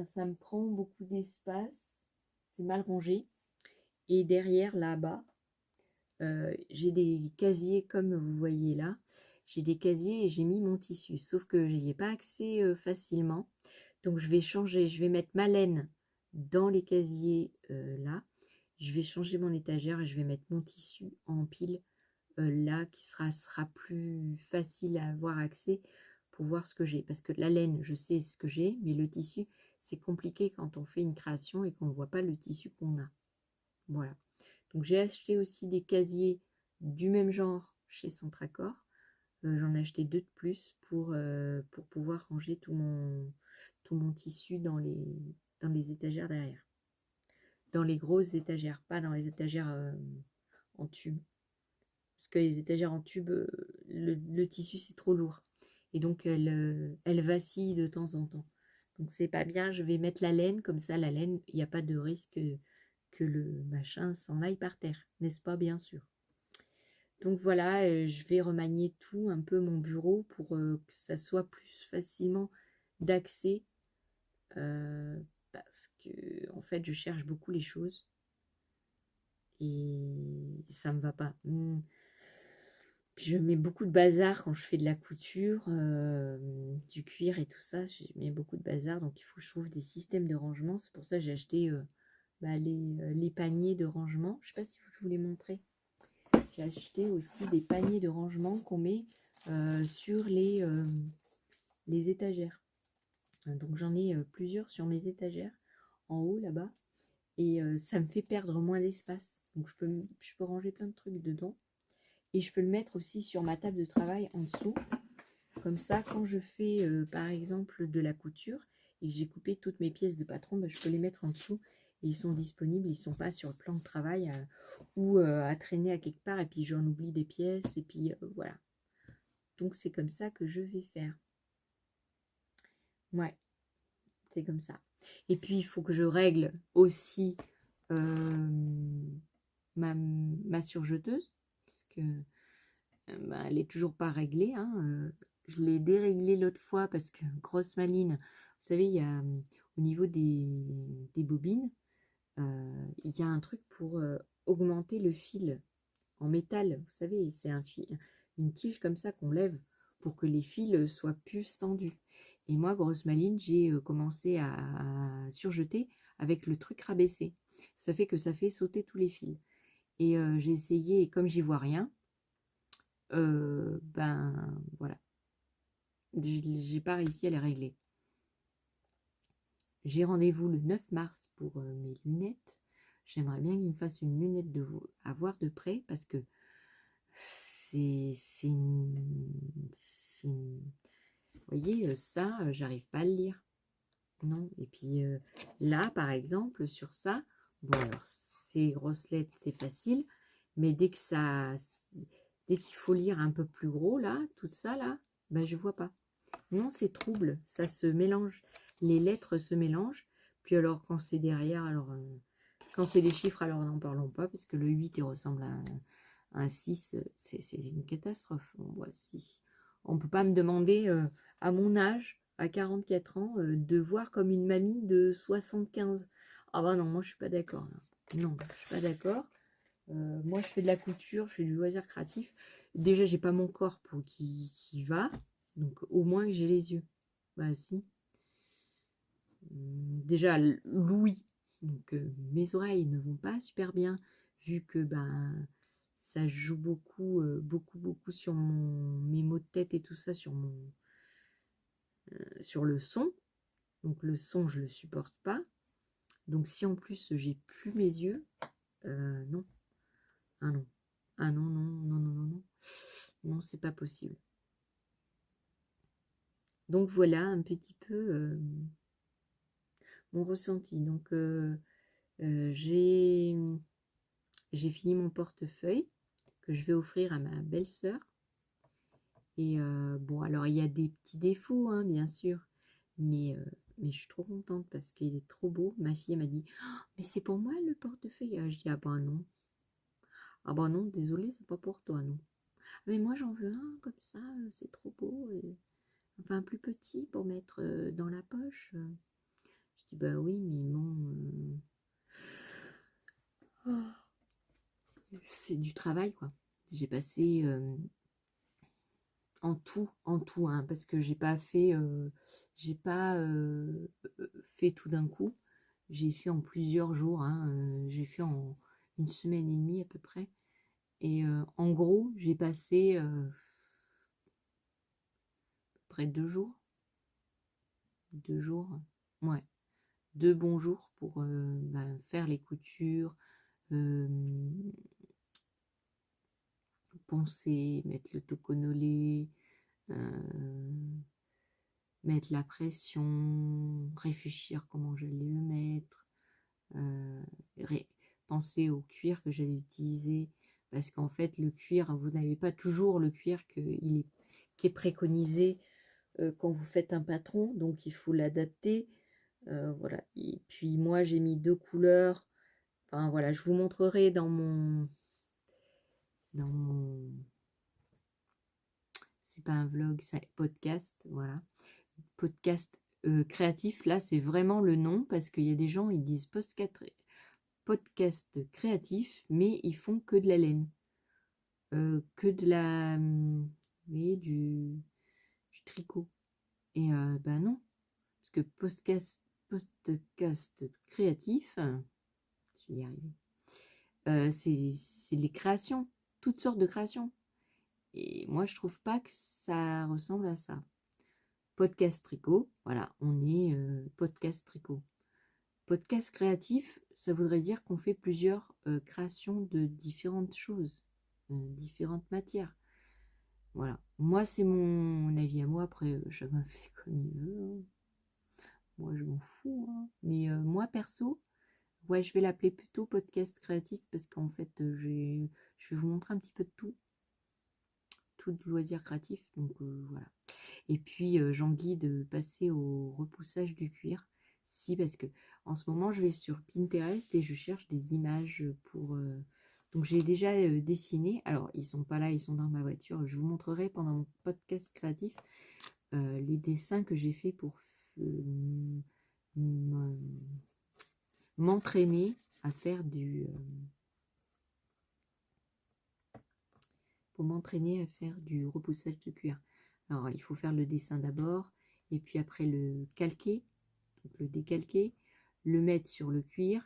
ça me prend beaucoup d'espace, c'est mal rangé, et derrière là-bas, j'ai des casiers comme vous voyez là. J'ai des casiers et j'ai mis mon tissu, sauf que je n'y ai pas accès facilement. Donc je vais changer, je vais mettre ma laine dans les casiers là. Je vais changer mon étagère et je vais mettre mon tissu en pile là, qui sera plus facile à avoir accès pour voir ce que j'ai. Parce que la laine, je sais ce que j'ai, mais le tissu, c'est compliqué quand on fait une création et qu'on ne voit pas le tissu qu'on a. Voilà. Donc j'ai acheté aussi des casiers du même genre chez Centracor. J'en ai acheté 2 de plus pour pouvoir ranger tout mon tissu dans les étagères derrière. Dans les grosses étagères, pas dans les étagères en tube. Parce que les étagères en tube, le tissu c'est trop lourd. Et donc elle vacille de temps en temps. Donc c'est pas bien, je vais mettre la laine, comme ça la laine, il n'y a pas de risque que le machin s'en aille par terre, n'est-ce pas, bien sûr. Donc voilà, je vais remanier tout un peu mon bureau pour que ça soit plus facilement d'accès, parce que en fait je cherche beaucoup les choses et ça me va pas. Puis je mets beaucoup de bazar quand je fais de la couture, du cuir et tout ça, je mets beaucoup de bazar, donc il faut que je trouve des systèmes de rangement. C'est pour ça que j'ai acheté les paniers de rangement. Je ne sais pas si je vous les montrer. J'ai acheté aussi des paniers de rangement qu'on met sur les étagères. Donc j'en ai plusieurs sur mes étagères, en haut là-bas. Et ça me fait perdre moins d'espace. Donc je peux ranger plein de trucs dedans. Et je peux le mettre aussi sur ma table de travail en dessous. Comme ça, quand je fais par exemple de la couture et que j'ai coupé toutes mes pièces de patron, je peux les mettre en dessous. Et ils sont disponibles, ils ne sont pas sur le plan de travail ou à traîner à quelque part. Et puis j'en oublie des pièces. Et puis voilà. Donc c'est comme ça que je vais faire. Ouais, c'est comme ça. Et puis il faut que je règle aussi ma surjeteuse. Parce que elle est toujours pas réglée. Hein. Je l'ai déréglée l'autre fois parce que grosse maline. Vous savez, il y a au niveau des bobines, il y a un truc pour augmenter le fil en métal. Vous savez, c'est une tige comme ça qu'on lève pour que les fils soient plus tendus. Et moi, grosse maline, j'ai commencé à surjeter avec le truc rabaissé. Ça fait que ça fait sauter tous les fils. Et j'ai essayé, et comme j'y vois rien, ben voilà, j'ai pas réussi à les régler. J'ai rendez-vous le 9 mars pour mes lunettes. J'aimerais bien qu'il me fasse une lunette à voir de près parce que c'est vous voyez, ça, j'arrive pas à le lire. Non. Et puis là, par exemple, sur ça, bon alors ces grosses lettres, c'est facile, mais dès qu'il faut lire un peu plus gros, là, tout ça, là, ben je vois pas. Non, c'est trouble, ça se mélange. Les lettres se mélangent. Puis alors, quand c'est derrière, alors quand c'est des chiffres, alors n'en parlons pas, parce que le 8, il ressemble à un 6, c'est une catastrophe. Bon, voici. On ne peut pas me demander, à mon âge, à 44 ans, de voir comme une mamie de 75. Ah bah non, moi je suis pas d'accord. Non, je suis pas d'accord. Moi je fais de la couture, je fais du loisir créatif. Déjà, j'ai pas mon corps pour qui va. Donc au moins que j'ai les yeux. Bah si. Déjà, l'ouïe. Donc mes oreilles ne vont pas super bien, vu que ben ça joue beaucoup, beaucoup sur mes maux de tête et tout ça, sur le son. Donc le son, je le supporte pas. Donc si en plus j'ai plus mes yeux, non. Ah non. Ah non, non, non, non, non, non. Non, c'est pas possible. Donc voilà un petit peu mon ressenti. Donc j'ai fini mon portefeuille que je vais offrir à ma belle-sœur. Et bon, alors il y a des petits défauts, hein, bien sûr, mais je suis trop contente parce qu'il est trop beau. Ma fille m'a dit, oh, mais c'est pour moi le portefeuille. Je dis, ah ben non. Ah ben non, désolé, c'est pas pour toi, non. Mais moi j'en veux un comme ça, c'est trop beau. Enfin, plus petit pour mettre dans la poche. Je dis, bah oui, mais bon, c'est du travail, quoi. J'ai passé en tout, hein, parce que j'ai pas fait tout d'un coup. J'ai fait en plusieurs jours, hein, j'ai fait en une semaine et demie à peu près. Et en gros, j'ai passé près de 2 jours. 2 jours, ouais. 2 bons jours pour ben, faire les coutures, euh, poncer, mettre le toconolé, mettre la pression, réfléchir comment j'allais le mettre, euh, penser au cuir que j'allais utiliser, parce qu'en fait le cuir, vous n'avez pas toujours le cuir qui est préconisé quand vous faites un patron, donc il faut l'adapter. Voilà. Et puis moi j'ai mis 2 couleurs. Enfin voilà, je vous montrerai dans mon c'est pas un vlog, c'est un podcast, voilà. Podcast créatif, là c'est vraiment le nom parce qu'il y a des gens ils disent podcast créatif, mais ils font que de la laine, que de la, oui, du tricot. Et ben non, parce que podcast créatif, je vais y arriver, c'est les créations, toutes sortes de créations. Et moi je trouve pas que ça ressemble à ça. podcast tricot. Voilà, on est podcast tricot. Podcast créatif, ça voudrait dire qu'on fait plusieurs créations de différentes choses, différentes matières. Voilà, moi c'est mon avis à moi, après chacun fait comme il veut, hein. Moi je m'en fous, hein. Mais moi perso, ouais, je vais l'appeler plutôt podcast créatif parce qu'en fait je vais vous montrer un petit peu de tout de loisirs créatifs, donc voilà. Et puis j'en guide passer au repoussage du cuir. Si, parce que en ce moment je vais sur Pinterest et je cherche des images pour. Donc j'ai déjà dessiné. Alors ils sont pas là, ils sont dans ma voiture. Je vous montrerai pendant mon podcast créatif les dessins que j'ai fait m'entraîner à faire pour m'entraîner à faire du repoussage de cuir. Alors il faut faire le dessin d'abord et puis après le calquer, donc le décalquer, le mettre sur le cuir,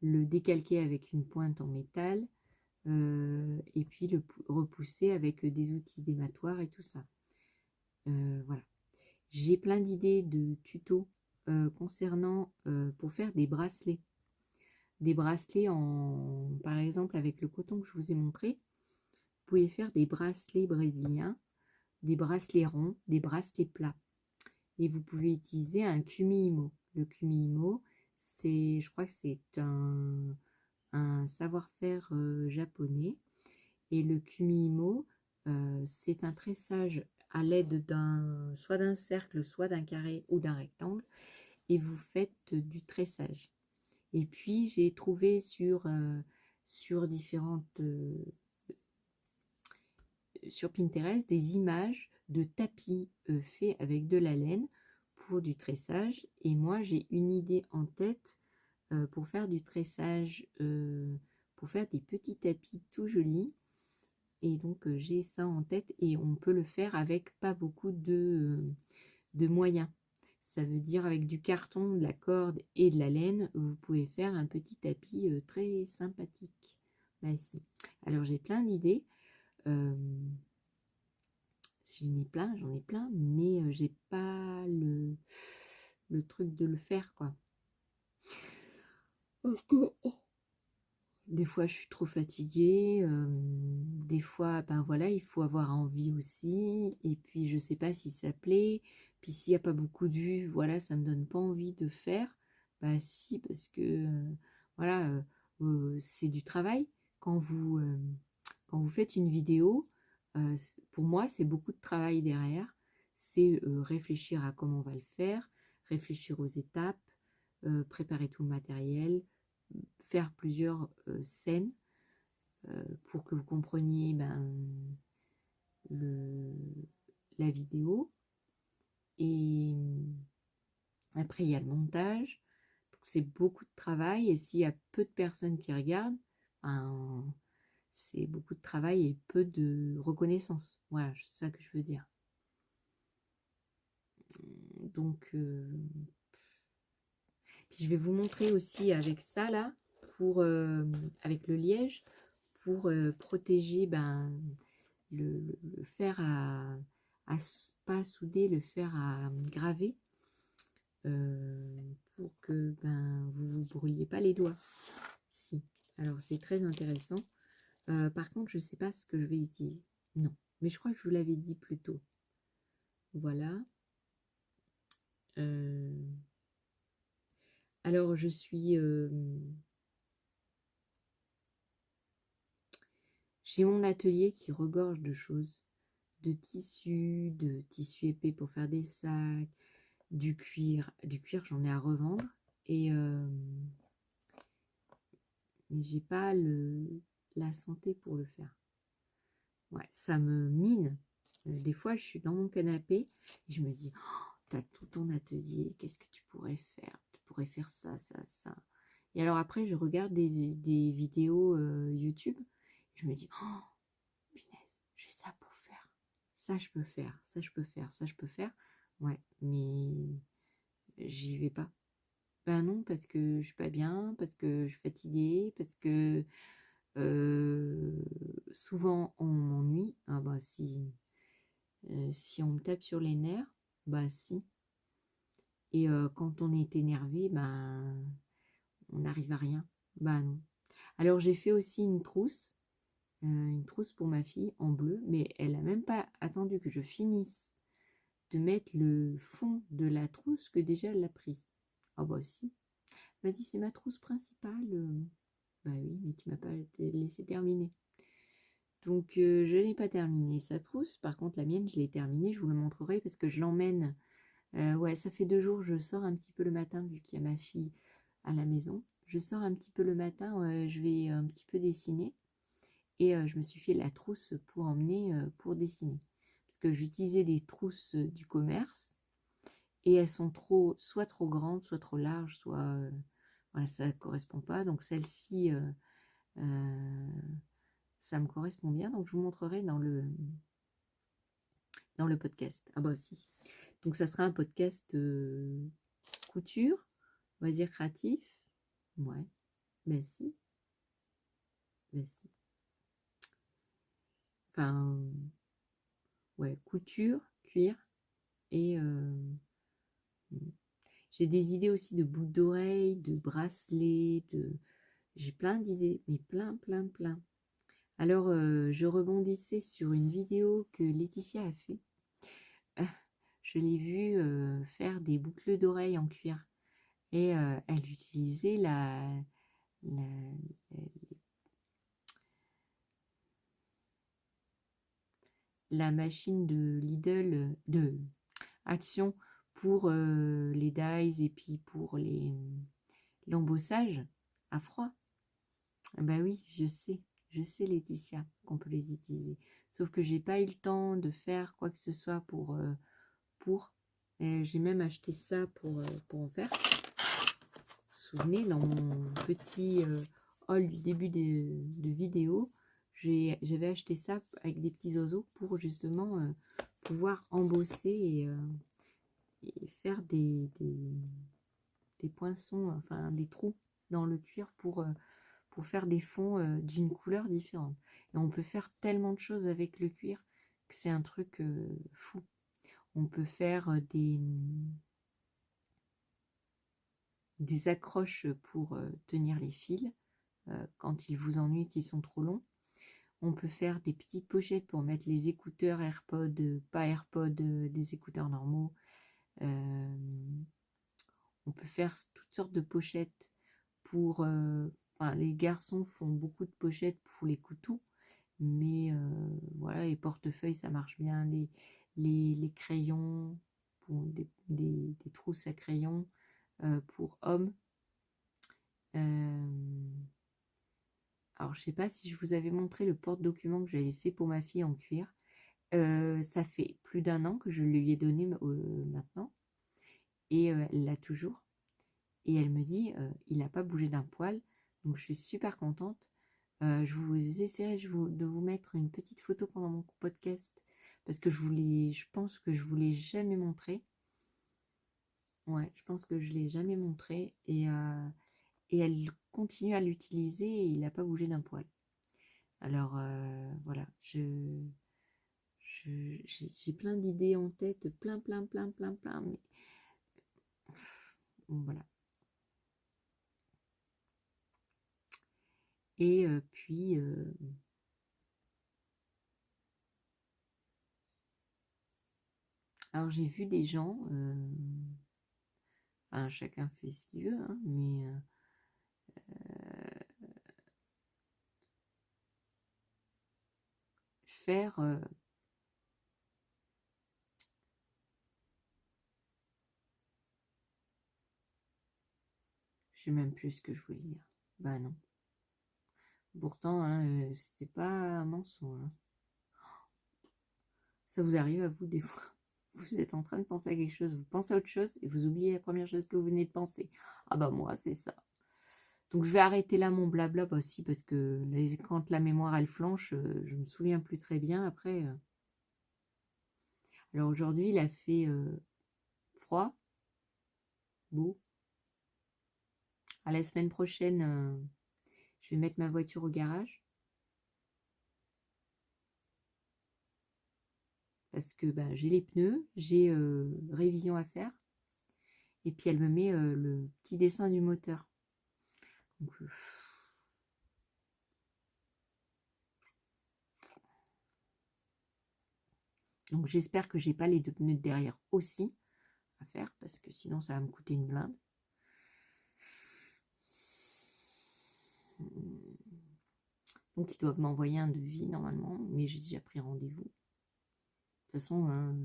le décalquer avec une pointe en métal et puis le repousser avec des outils dématoires et tout ça. Voilà. J'ai plein d'idées de tutos concernant pour faire des bracelets. Des bracelets par exemple avec le coton que je vous ai montré. Vous pouvez faire des bracelets brésiliens, des bracelets ronds, des bracelets plats. Et vous pouvez utiliser un kumi-imo. Le kumi-imo, je crois que c'est un savoir-faire japonais. Et le kumi-imo, c'est un tressage à l'aide soit d'un cercle, soit d'un carré ou d'un rectangle. Et vous faites du tressage. Et puis, j'ai trouvé sur différentes sur Pinterest des images de tapis faits avec de la laine pour du tressage. Et moi, j'ai une idée en tête pour faire du tressage, pour faire des petits tapis tout jolis. Et donc, j'ai ça en tête et on peut le faire avec pas beaucoup de moyens. Ça veut dire avec du carton, de la corde et de la laine, vous pouvez faire un petit tapis très sympathique. Bah, ici. Alors, j'ai plein d'idées. J'en ai plein, mais j'ai pas le truc de le faire, quoi. Des fois, je suis trop fatiguée. Des fois, ben voilà, il faut avoir envie aussi. Et puis, je sais pas si ça plaît. Puis, s'il n'y a pas beaucoup de vues, voilà, ça me donne pas envie de faire. Bah si, parce que, voilà, c'est du travail. Quand vous faites une vidéo, pour moi, c'est beaucoup de travail derrière. C'est réfléchir à comment on va le faire, réfléchir aux étapes, préparer tout le matériel, faire plusieurs scènes pour que vous compreniez la vidéo. Et après, il y a le montage. Donc, c'est beaucoup de travail. Et s'il y a peu de personnes qui regardent, ben, c'est beaucoup de travail et peu de reconnaissance. Voilà, c'est ça que je veux dire. Donc, puis je vais vous montrer aussi avec ça là, avec le liège, pour protéger le fer pas à souder, le fer à graver, pour que vous vous brûliez pas les doigts. Si. Alors c'est très intéressant. Par contre, je ne sais pas ce que je vais utiliser. Non, mais je crois que je vous l'avais dit plus tôt. Voilà. Alors je suis j'ai mon atelier qui regorge de choses, de tissus épais pour faire des sacs, du cuir. Du cuir, j'en ai à revendre. Et mais j'ai pas la santé pour le faire. Ouais, ça me mine. Des fois, je suis dans mon canapé et je me dis, oh, t'as tout ton atelier, qu'est-ce que tu pourrais faire? Tu pourrais faire ça, ça, ça. Et alors après, je regarde des vidéos YouTube. Je me dis, oh, punaise, j'ai ça pour faire. Ça, je peux faire. Ça, je peux faire. Ça, je peux faire. Ouais, mais j'y vais pas. Ben non, parce que je suis pas bien, parce que je suis fatiguée, parce que souvent on m'ennuie. Ah bah si on me tape sur les nerfs, Bah si. Et quand on est énervé, ben on n'arrive à rien. Bah non. Alors j'ai fait aussi une trousse pour ma fille en bleu, mais elle n'a même pas attendu que je finisse de mettre le fond de la trousse que déjà elle l'a prise. Ah bah si. Elle m'a dit c'est ma trousse principale. Bah oui, mais tu m'as pas laissé terminer. Donc je n'ai pas terminé sa trousse. Par contre la mienne je l'ai terminée. Je vous le montrerai parce que je l'emmène. Ouais, ça fait 2 jours. Je sors un petit peu le matin vu qu'il y a ma fille à la maison. Je sors un petit peu le matin. Je vais un petit peu dessiner. Et je me suis fait la trousse pour emmener pour dessiner. Parce que j'utilisais des trousses du commerce. Et elles sont soit trop grandes, soit trop larges, soit voilà, ça ne correspond pas. Donc celle-ci, ça me correspond bien. Donc je vous montrerai dans le podcast. Ah bah aussi. Donc ça sera un podcast couture, on va dire créatif. Ouais, mais si, mais si. Enfin, ouais, couture, cuir et j'ai des idées aussi de boucles d'oreilles, de bracelets, j'ai plein d'idées, mais plein, plein, plein. Alors, je rebondissais sur une vidéo que Laetitia a fait. Je l'ai vue faire des boucles d'oreilles en cuir. Et elle utilisait la, la machine de Lidl, de Action pour les dies et puis pour l'embossage à froid. Bah oui, je sais Laetitia qu'on peut les utiliser. Sauf que j'ai pas eu le temps de faire quoi que ce soit pour. J'ai même acheté ça pour en faire. Vous vous souvenez, dans mon petit haul du début de vidéo, j'avais acheté ça avec des petits oiseaux pour justement pouvoir embosser et faire des poinçons, enfin des trous dans le cuir pour faire des fonds d'une couleur différente. Et on peut faire tellement de choses avec le cuir que c'est un truc fou. On peut faire des accroches pour tenir les fils quand ils vous ennuient, qu'ils sont trop longs. On peut faire des petites pochettes pour mettre les écouteurs AirPods, pas AirPods, des écouteurs normaux. On peut faire toutes sortes de pochettes pour... enfin, les garçons font beaucoup de pochettes pour les couteaux, mais voilà, les portefeuilles, ça marche bien. Les crayons, pour des trousses à crayons pour hommes. Alors, je sais pas si je vous avais montré le porte-document que j'avais fait pour ma fille en cuir. Ça fait plus d'1 an que je lui ai donné maintenant. Et elle l'a toujours. Et elle me dit, il n'a pas bougé d'un poil. Donc, je suis super contente. Je vous essaierai de vous mettre une petite photo pendant mon podcast. Parce que je pense que je ne vous l'ai jamais montré. Ouais, je pense que je ne l'ai jamais montré. Et elle continue à l'utiliser et il n'a pas bougé d'un poil. Alors, voilà, j'ai plein d'idées en tête, plein, mais voilà. Et puis, alors j'ai vu des gens, enfin chacun fait ce qu'il veut, hein, mais faire je sais même plus ce que je voulais dire. Bah non. Pourtant, hein, c'était pas un mensonge. Hein. Ça vous arrive à vous des fois. Vous êtes en train de penser à quelque chose, vous pensez à autre chose et vous oubliez la première chose que vous venez de penser. Ah bah moi, c'est ça. Donc je vais arrêter là mon blabla aussi parce que quand la mémoire elle flanche, je me souviens plus très bien après. Alors aujourd'hui, il a fait froid, beau. À la semaine prochaine, je vais mettre ma voiture au garage. parce que bah, j'ai les pneus, j'ai révision à faire, et puis elle me met le petit dessin du moteur. Donc j'espère que j'ai pas les 2 pneus de derrière aussi à faire, parce que sinon ça va me coûter une blinde. Donc ils doivent m'envoyer un devis normalement, mais j'ai déjà pris rendez-vous. De toute façon, hein,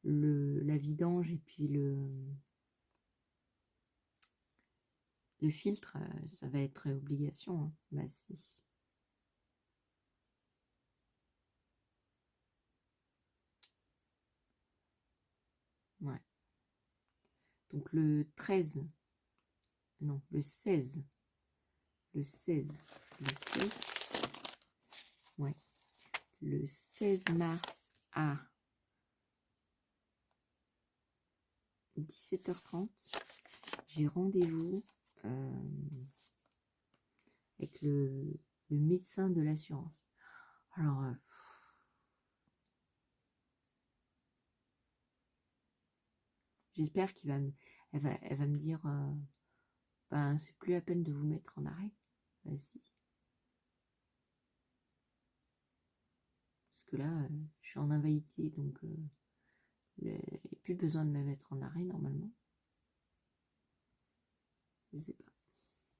la vidange et puis le filtre, ça va être obligation. Hein. Bah si. Ouais. Donc le 13, non, le 16, ouais, le 16 mars à 17h30, j'ai rendez-vous avec le médecin de l'assurance. Alors, j'espère elle va me dire, ben, c'est plus la peine de vous mettre en arrêt. Ben, si. Parce que là, je suis en invalidité, donc il n'y a plus besoin de me mettre en arrêt normalement. Je sais pas.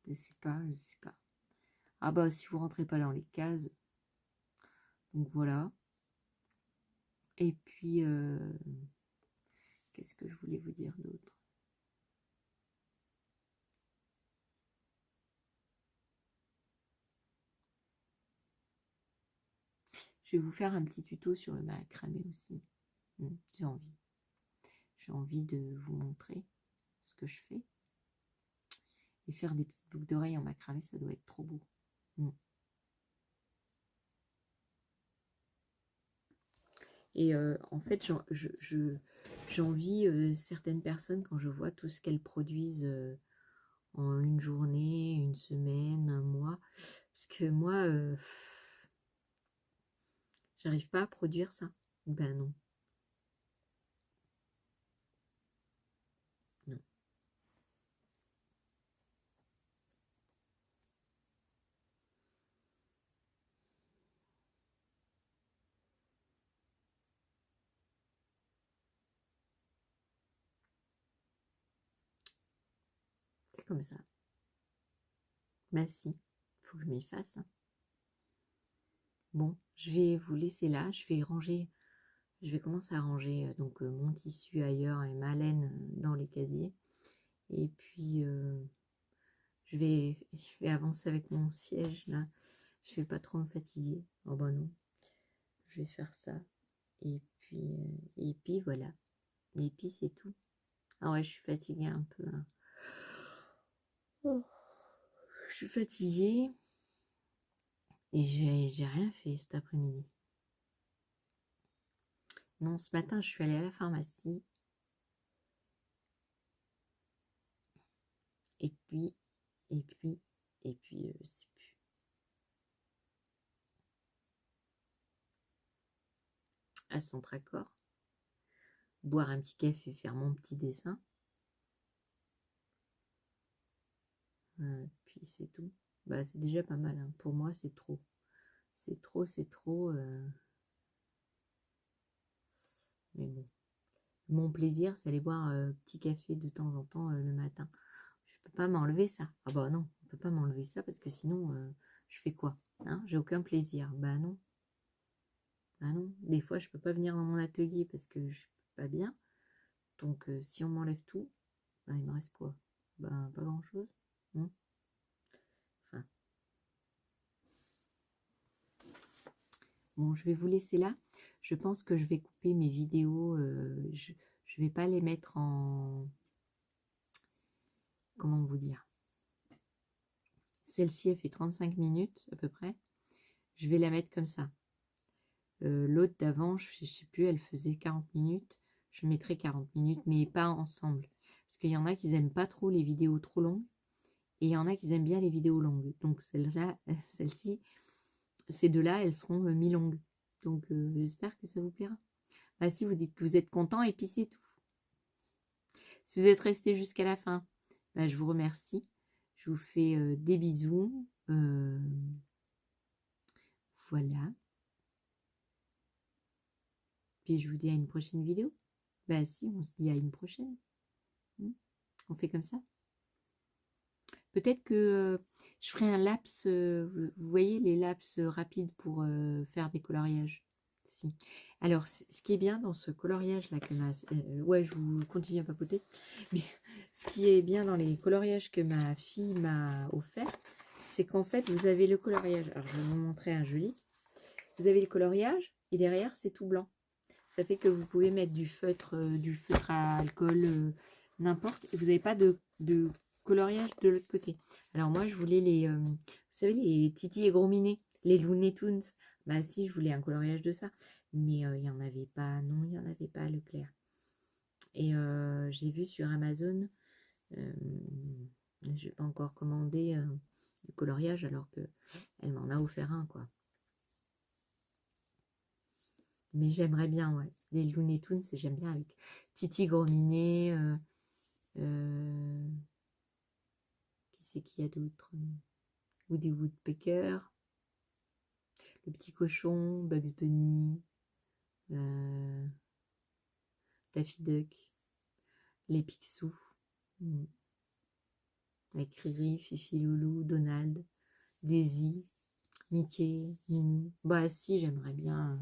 Je sais pas, je sais pas. Ah bah si vous rentrez pas dans les cases. Donc voilà. Et puis, qu'est-ce que je voulais vous dire d'autre? Je vais vous faire un petit tuto sur le macramé aussi. J'ai envie. J'ai envie de vous montrer ce que je fais. Et faire des petites boucles d'oreilles en macramé, ça doit être trop beau. Et en fait, j'envie certaines personnes quand je vois tout ce qu'elles produisent en une journée, une semaine, un mois. Parce que moi, j'arrive pas à produire ça. Ben non. Non. C'est comme ça. Ben si, faut que je m'y fasse. Hein. Bon, je vais vous laisser là. Je vais ranger. Je vais commencer à ranger donc mon tissu ailleurs et ma laine dans les casiers. Et puis je vais avancer avec mon siège là. Je vais pas trop me fatiguer. Oh bah non. Je vais faire ça. Et puis voilà. Et puis c'est tout. Ah ouais, je suis fatiguée un peu. Hein. Oh. Je suis fatiguée. Et j'ai rien fait cet après-midi. Non, ce matin, je suis allée à la pharmacie. Et puis, et puis, je sais plus. À Centracor. Boire un petit café, faire mon petit dessin. Puis c'est tout. Bah, c'est déjà pas mal. Hein. Pour moi, c'est trop. C'est trop, c'est trop. Mais bon. Mon plaisir, c'est aller boire un petit café de temps en temps le matin. Je peux pas m'enlever ça. Ah bah non, on peut pas m'enlever ça parce que sinon, je fais quoi? Hein, j'ai aucun plaisir. Bah non. Bah non. Des fois, je peux pas venir dans mon atelier parce que je suis pas bien. Donc, si on m'enlève tout, bah, il me reste quoi? Bah, pas grand-chose. Hein. Enfin. Bon, je vais vous laisser là. Je pense que je vais couper mes vidéos. Je vais pas les mettre en... Comment vous dire? Celle-ci, elle fait 35 minutes à peu près. Je vais la mettre comme ça. L'autre d'avant, je sais plus, elle faisait 40 minutes. Je mettrai 40 minutes, mais pas ensemble. Parce qu'il y en a qui n'aiment pas trop les vidéos trop longues. Et il y en a qui aiment bien les vidéos longues. Donc celle-ci, ces deux-là, elles seront mi-longues. Donc j'espère que ça vous plaira. Bah si, vous dites que vous êtes content et puis c'est tout. Si vous êtes resté jusqu'à la fin, bah, je vous remercie. Je vous fais des bisous. Voilà. Puis je vous dis à une prochaine vidéo. Bah si, on se dit à une prochaine. On fait comme ça. Peut-être que je ferai un laps, vous voyez les laps rapides pour faire des coloriages. Si. Alors, ce qui est bien dans ce coloriage-là que ma... ouais, je vous continue à papoter. Mais ce qui est bien dans les coloriages que ma fille m'a offert, c'est qu'en fait, vous avez le coloriage. Alors, je vais vous montrer un joli. Vous avez le coloriage et derrière, c'est tout blanc. Ça fait que vous pouvez mettre du feutre à alcool, n'importe. Et vous n'avez pas de coloriage de l'autre côté. Alors moi, je voulais les... vous savez, les Titi et Gros Minet, les Looney Tunes. Bah si, je voulais un coloriage de ça. Mais il n'y en avait pas. Non, il n'y en avait pas à Leclerc. Et j'ai vu sur Amazon... je n'ai pas encore commandé du coloriage alors que elle m'en a offert un, quoi. Mais j'aimerais bien, ouais. Les Looney Tunes, j'aime bien avec Titi Gros Minet. Qui c'est qu'il y a d'autre? Woody Woodpecker. Le petit cochon, Bugs Bunny. Daffy Duck. Les Picsou. Avec Riri, Fifi, Loulou, Donald, Daisy, Mickey, Minnie. Bah si, j'aimerais bien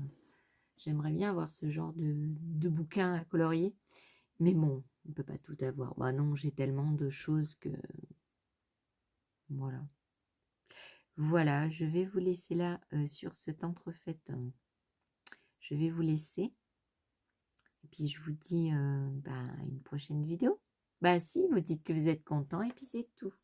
avoir ce genre de bouquin à colorier. Mais bon, on ne peut pas tout avoir. Bah non, j'ai tellement de choses que... Voilà. Voilà, je vais vous laisser là sur cet entrefait. Je vais vous laisser. Et puis je vous dis bah, à une prochaine vidéo. Bah si, vous dites que vous êtes content et puis c'est tout.